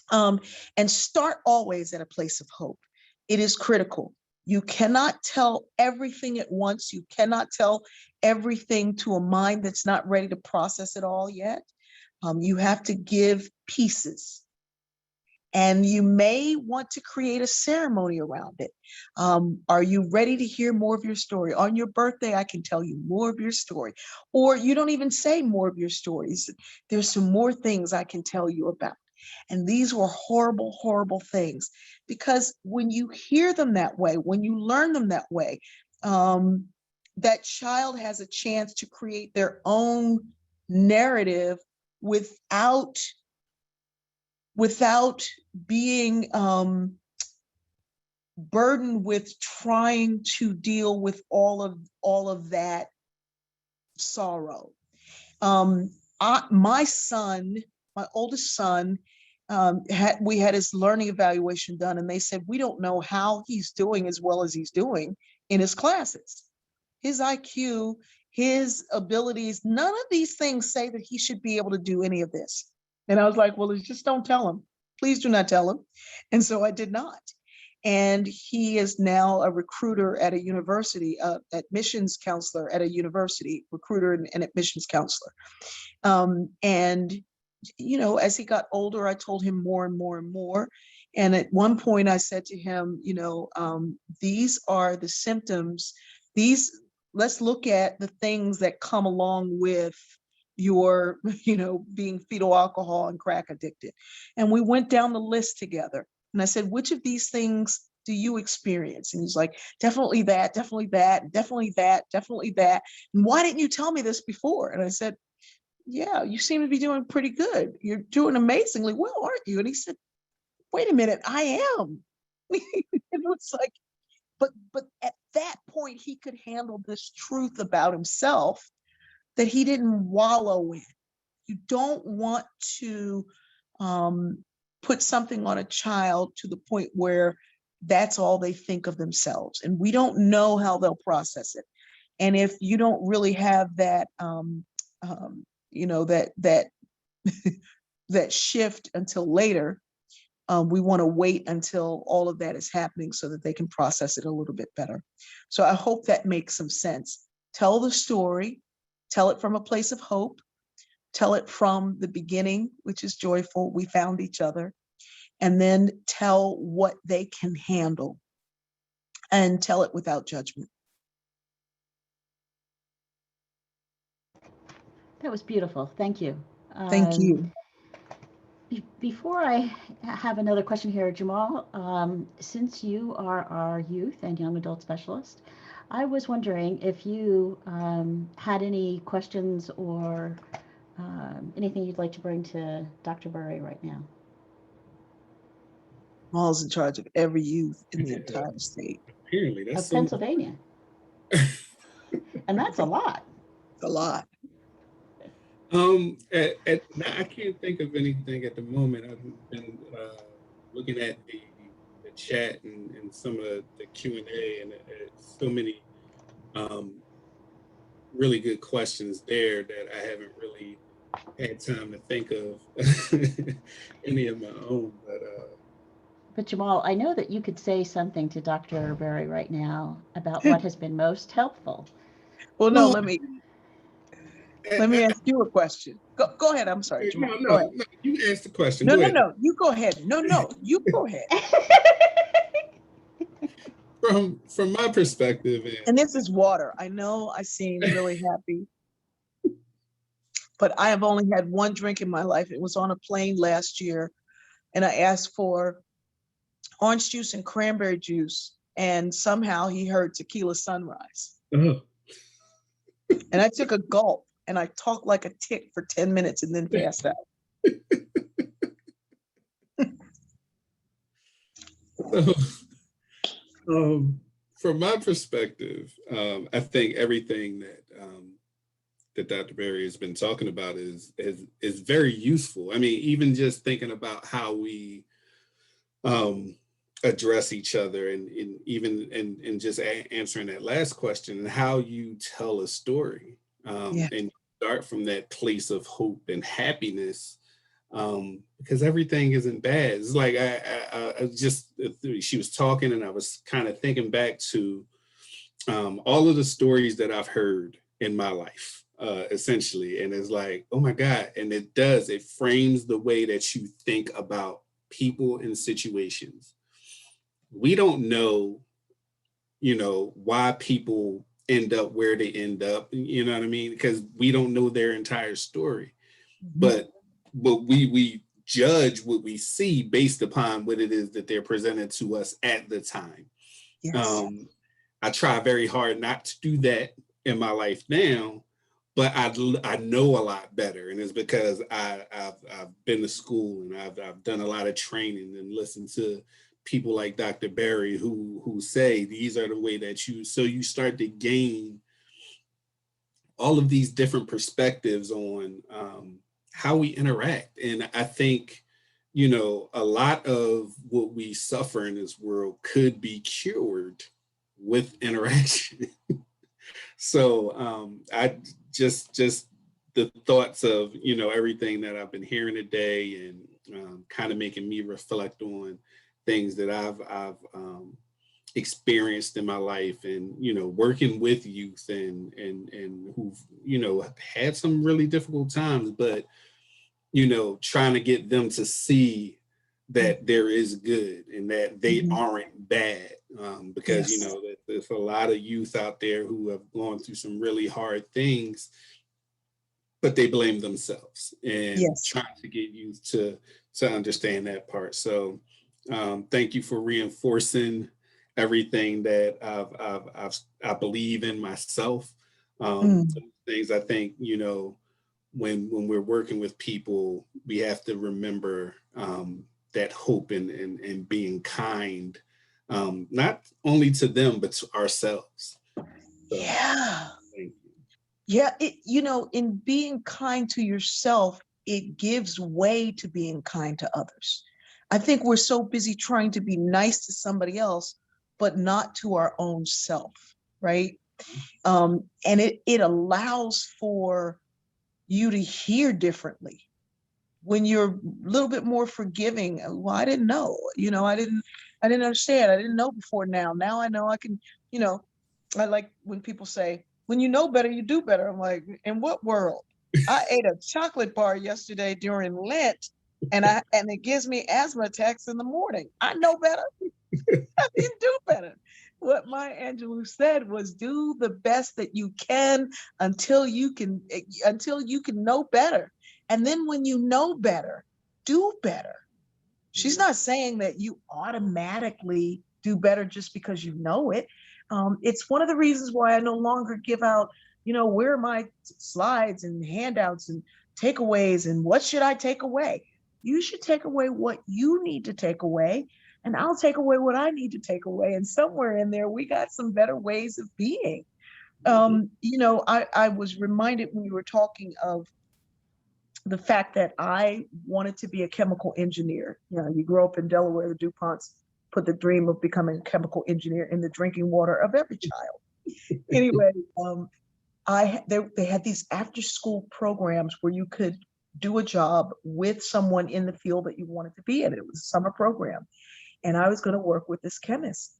And start always at a place of hope. It is critical. You cannot tell everything at once. You cannot tell everything to a mind that's not ready to process it all yet. You have to give pieces. And you may want to create a ceremony around it. Are you ready to hear more of your story? On your birthday, I can tell you more of your story. Or you don't even say more of your stories. There's some more things I can tell you about. And these were horrible, horrible things. Because when you hear them that way, when you learn them that way, that child has a chance to create their own narrative without being burdened with trying to deal with all of that sorrow. My son, my oldest son, we had his learning evaluation done, and they said, we don't know how he's doing as well as he's doing in his classes. His IQ, his abilities, none of these things say that he should be able to do any of this. And I was like, well, just don't tell him. Please do not tell him. And so I did not. And he is now a recruiter at a university, admissions counselor at a university, recruiter and admissions counselor. And, you know, as he got older, I told him more and more and more. And at one point I said to him, you know, these are the symptoms. Let's look at the things that come along with your, you know, being fetal alcohol and crack addicted. And we went down the list together. And I said, which of these things do you experience? And he's like, definitely that, definitely that, definitely that, definitely that. And why didn't you tell me this before? And I said, yeah, you seem to be doing pretty good. You're doing amazingly well, aren't you? And he said, wait a minute, I am. It was like, but at that point, he could handle this truth about himself that he didn't wallow in. You don't want to put something on a child to the point where that's all they think of themselves. And we don't know how they'll process it. And if you don't really have that, you know, that that shift until later, we want to wait until all of that is happening so that they can process it a little bit better. So I hope that makes some sense. Tell the story, tell it from a place of hope, tell it from the beginning, which is joyful, we found each other, and then tell what they can handle and tell it without judgment. That was beautiful. Thank you. Thank you. Before I have another question here, Jamal, since you are our youth and young adult specialist, I was wondering if you had any questions or anything you'd like to bring to Dr. Berry right now. Jamal's in charge of every youth in the entire state. Apparently, that's Of so Pennsylvania. And that's a lot. It's a lot. I can't think of anything at the moment. I've been looking at the chat and some of the Q&A, and so many really good questions there that I haven't really had time to think of any of my own. But Jamal, I know that you could say something to Dr. Berry right now about what has been most helpful. Well, no, Well, let me ask you a question. Go ahead. I'm sorry, Jamal. Go ahead. No, you asked the question. No, Go no, ahead. no. You go ahead. No, you go ahead. From my perspective, And this is water. I know I seem really happy, but I have only had one drink in my life. It was on a plane last year, and I asked for orange juice and cranberry juice, and somehow he heard tequila sunrise. oh, And I took a gulp, and I talked like a tick for 10 minutes and then passed out. so, from my perspective, I think everything that Dr. Berry has been talking about is very useful. I mean, even just thinking about how we address each other, and even just answering that last question, and how you tell a story, Yeah. and start from that place of hope and happiness, because everything isn't bad. It's like I just, she was talking, and I was kind of thinking back to all of the stories that I've heard in my life, essentially, and it's like, oh my God, and it frames the way that you think about people and situations. We don't know, why people end up where they end up, you know what I mean? Because we don't know their entire story. But we judge what we see based upon what it is that they're presented to us at the time. Yes. I try very hard not to do that in my life now, but I know a lot better, and it's because I've been to school, and I've done a lot of training and listened to people like Dr. Berry who say these are the way that you start to gain all of these different perspectives on how we interact. And I think, a lot of what we suffer in this world could be cured with interaction. So I just the thoughts of, everything that I've been hearing today, and kind of making me reflect on things that I've experienced in my life, and working with youth and who've had some really difficult times, but trying to get them to see that there is good and that they aren't bad, because Yes. that there's a lot of youth out there who have gone through some really hard things, but they blame themselves, and Yes. trying to get youth to understand that part. So thank you for reinforcing everything that I believe in myself. Things I think, when we're working with people, we have to remember that hope and being kind, not only to them, but to ourselves. So, Yeah. thank you. Yeah. In being kind to yourself, it gives way to being kind to others. I think we're so busy trying to be nice to somebody else, but not to our own self, right? And it allows for you to hear differently when you're a little bit more forgiving. Well, I didn't know, I didn't understand. I didn't know before. Now I know. I can, I like when people say, when you know better, you do better. I'm like, in what world? I ate a chocolate bar yesterday during Lent, and it gives me asthma attacks in the morning. I know better. I didn't do better. What Maya Angelou said was, do the best that you can until you can know better. And then when you know better, do better. She's not saying that you automatically do better just because you know it. It's one of the reasons why I no longer give out, where are my slides and handouts and takeaways and what should I take away? You should take away what you need to take away, and I'll take away what I need to take away. And somewhere in there, we got some better ways of being. I was reminded when you were talking of the fact that I wanted to be a chemical engineer. You grow up in Delaware, the DuPonts put the dream of becoming a chemical engineer in the drinking water of every child. Anyway, they had these after school programs where you could do a job with someone in the field that you wanted to be in. It was a summer program. And I was going to work with this chemist.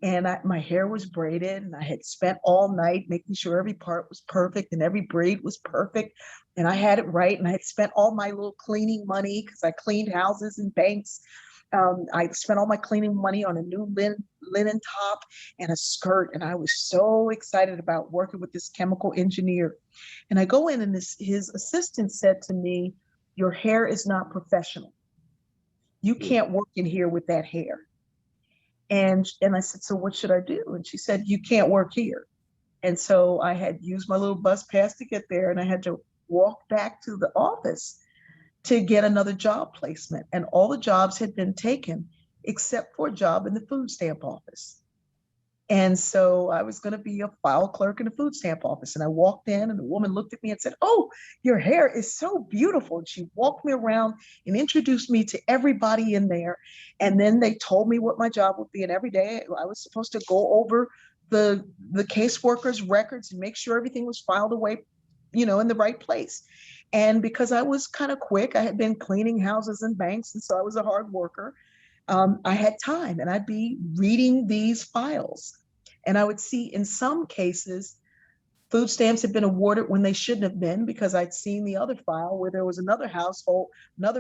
And my hair was braided, and I had spent all night making sure every part was perfect and every braid was perfect. And I had it right. And I had spent all my little cleaning money because I cleaned houses and banks. I spent all my cleaning money on a new linen top and a skirt. And I was so excited about working with this chemical engineer. And I go in, and his assistant said to me, "Your hair is not professional. You can't work in here with that hair." And I said, "So what should I do?" And she said, "You can't work here." And so I had used my little bus pass to get there, and I had to walk back to the office to get another job placement. And all the jobs had been taken except for a job in the food stamp office. And so I was going to be a file clerk in the food stamp office. And I walked in, and the woman looked at me and said, "Oh, your hair is so beautiful." And she walked me around and introduced me to everybody in there. And then they told me what my job would be. And every day I was supposed to go over the caseworker's records and make sure everything was filed away, in the right place. And because I was kind of quick, I had been cleaning houses and banks, and so I was a hard worker. I had time, and I'd be reading these files. And I would see in some cases, food stamps had been awarded when they shouldn't have been, because I'd seen the other file where there was another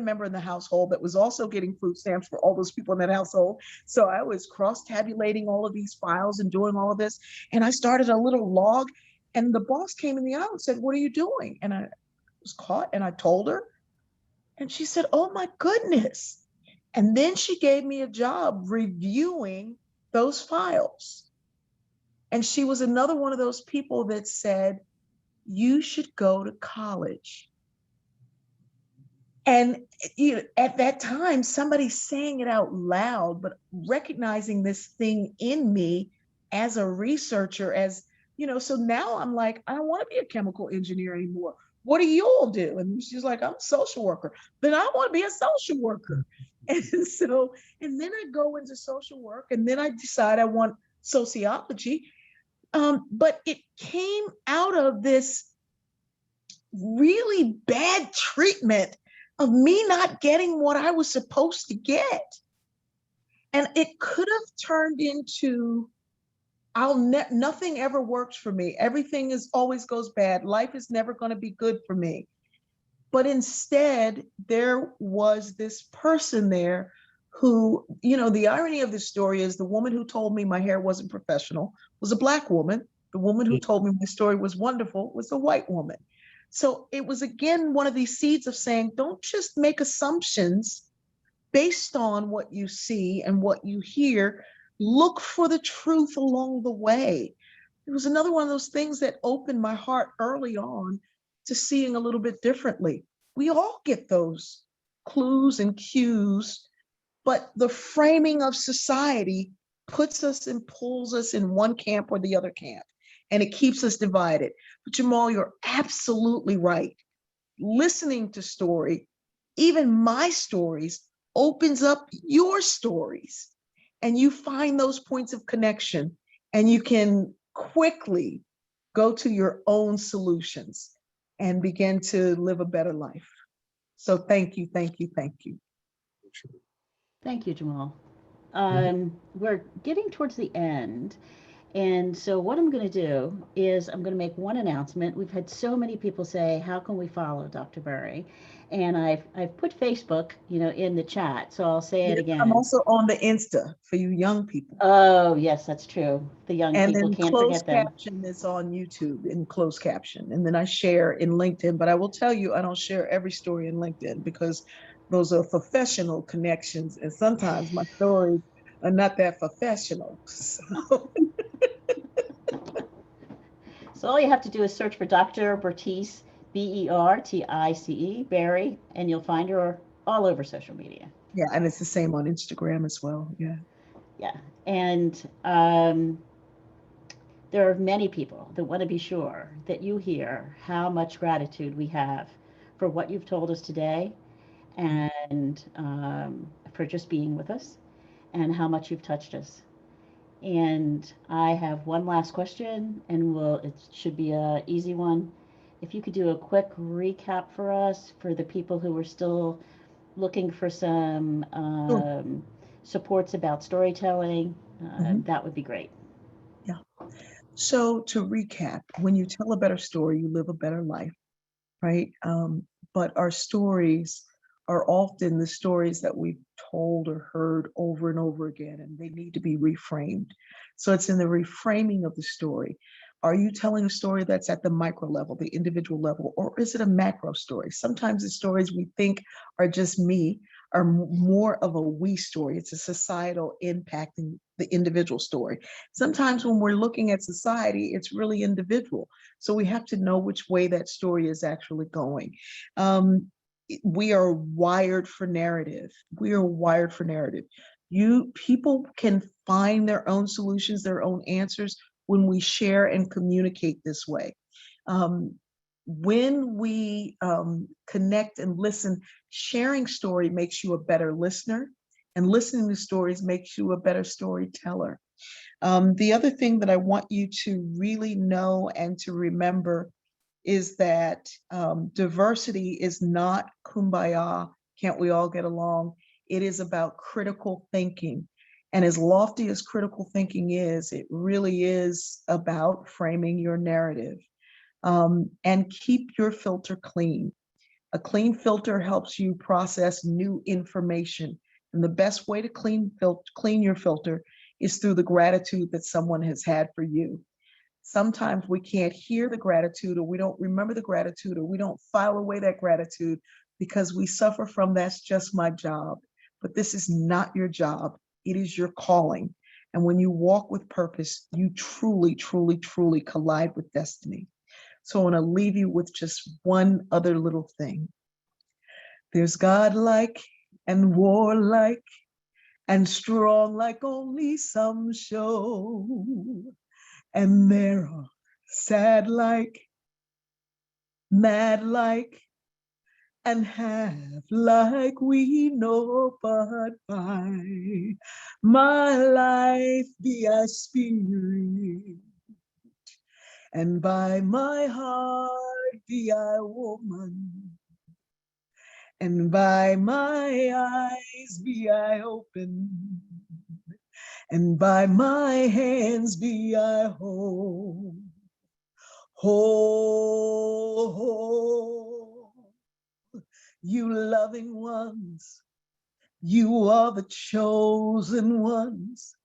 member in the household that was also getting food stamps for all those people in that household. So I was cross-tabulating all of these files and doing all of this. And I started a little log, and the boss came in the aisle and said, "What are you doing?" And I was caught, and I told her, and she said, "Oh my goodness." And then she gave me a job reviewing those files. And she was another one of those people that said, "You should go to college." And at that time, somebody saying it out loud, but recognizing this thing in me as a researcher, so now I'm like, I don't want to be a chemical engineer anymore. What do you all do? And she's like, "I'm a social worker." Then I want to be a social worker. And then I go into social work, and then I decide I want sociology. But it came out of this really bad treatment of me not getting what I was supposed to get. And it could have turned into, nothing ever works for me. Everything always goes bad. Life is never going to be good for me. But instead, there was this person there who, the irony of this story is the woman who told me my hair wasn't professional was a Black woman. The woman who told me my story was wonderful was a white woman. So it was, again, one of these seeds of saying, don't just make assumptions based on what you see and what you hear. Look for the truth along the way. It was another one of those things that opened my heart early on to seeing a little bit differently. We all get those clues and cues, but the framing of society puts us and pulls us in one camp or the other camp, and it keeps us divided. But Jamal, you're absolutely right. Listening to story, even my stories, opens up your stories, and you find those points of connection, and you can quickly go to your own solutions and begin to live a better life. So thank you, thank you, thank you. Thank you, Jamal. We're getting towards the end. And so what I'm going to do is I'm going to make one announcement. We've had so many people say, "How can we follow Dr. Berry?" And I've put Facebook, in the chat. So I'll say it again. I'm also on the Insta for you young people. Oh, yes, that's true. The young and people then can't closed forget them. caption is on YouTube in closed caption. And then I share in LinkedIn, but I will tell you, I don't share every story in LinkedIn because those are professional connections. And sometimes my stories are not that professional. So all you have to do is search for Dr. Bertice, Bertice, Berry, and you'll find her all over social media. Yeah, and it's the same on Instagram as well. Yeah. Yeah. And there are many people that want to be sure that you hear how much gratitude we have for what you've told us today and for just being with us and how much you've touched us. And I have one last question, and it should be a easy one. If you could do a quick recap for us for the people who are still looking for some Sure. supports about storytelling, Mhm. that would be great. Yeah. So to recap, when you tell a better story, you live a better life, right? But our stories are often the stories that we've told or heard over and over again, and they need to be reframed. So it's in the reframing of the story. Are you telling a story that's at the micro level, the individual level, or is it a macro story? Sometimes the stories we think are just me are more of a we story. It's a societal impacting the individual story. Sometimes when we're looking at society, it's really individual. So we have to know which way that story is actually going. We are wired for narrative. We are wired for narrative. People can find their own solutions, their own answers when we share and communicate this way. When we connect and listen, sharing story makes you a better listener, and listening to stories makes you a better storyteller. The other thing that I want you to really know and to remember is that diversity is not kumbaya, can't we all get along? It is about critical thinking. And as lofty as critical thinking is, it really is about framing your narrative. And keep your filter clean. A clean filter helps you process new information. And the best way to clean your filter is through the gratitude that someone has had for you. Sometimes we can't hear the gratitude, or we don't remember the gratitude, or we don't file away that gratitude because we suffer from that's just my job. But this is not your job. It is your calling. And when you walk with purpose, you truly, truly, truly collide with destiny. So I want to leave you with just one other little thing. There's godlike and warlike and strong like only some show. And there are sad like, mad like, and half like we know, but by my life be I spirit, and by my heart be I woman, and by my eyes be I open, and by my hands be I whole. Whole, you loving ones, you are the chosen ones.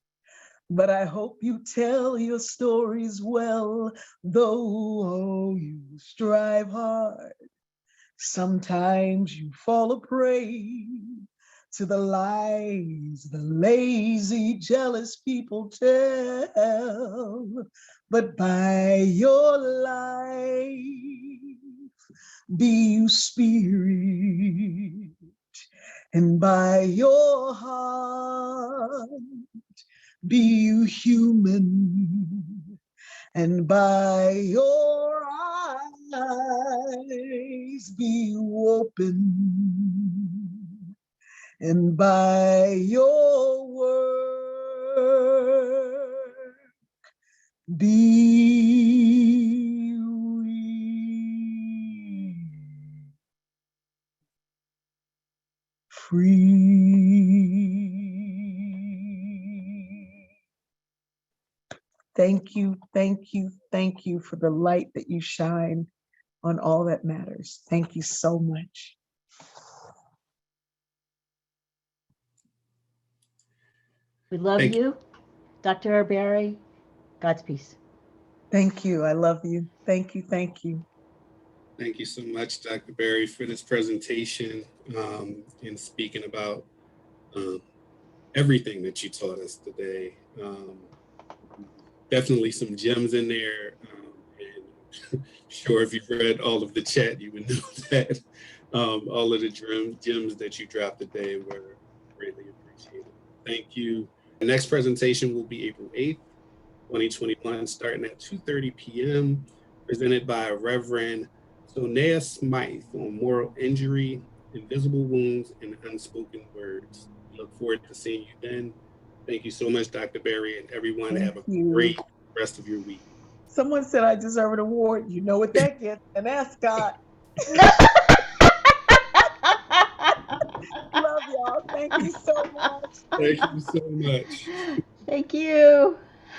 But I hope you tell your stories well, though you strive hard. Sometimes you fall a prey to the lies the lazy, jealous people tell. But by your life, be you spirit, and by your heart, be you human, and by your eyes, be you open, and by your word, be we free. Thank you, thank you, thank you for the light that you shine on all that matters. Thank you so much. We love Thank you. you, Dr. Berry. God's peace. Thank you. I love you. Thank you. Thank you. Thank you so much, Dr. Berry, for this presentation and speaking about um, everything that you taught us today. Definitely some gems in there. And sure, if you've read all of the chat, you would know that all of the gems that you dropped today were Thank you. The next presentation will be April 8th, 2021, starting at 2:30 p.m., presented by Reverend Sonea Smythe on moral injury, invisible wounds, and unspoken words. We look forward to seeing you then. Thank you so much, Dr. Berry, and everyone. Thank Have a you. great rest of your week. Someone said I deserve an award. You know what that gets, an ascot. Love y'all. Thank you so much. Thank you so much. Thank you.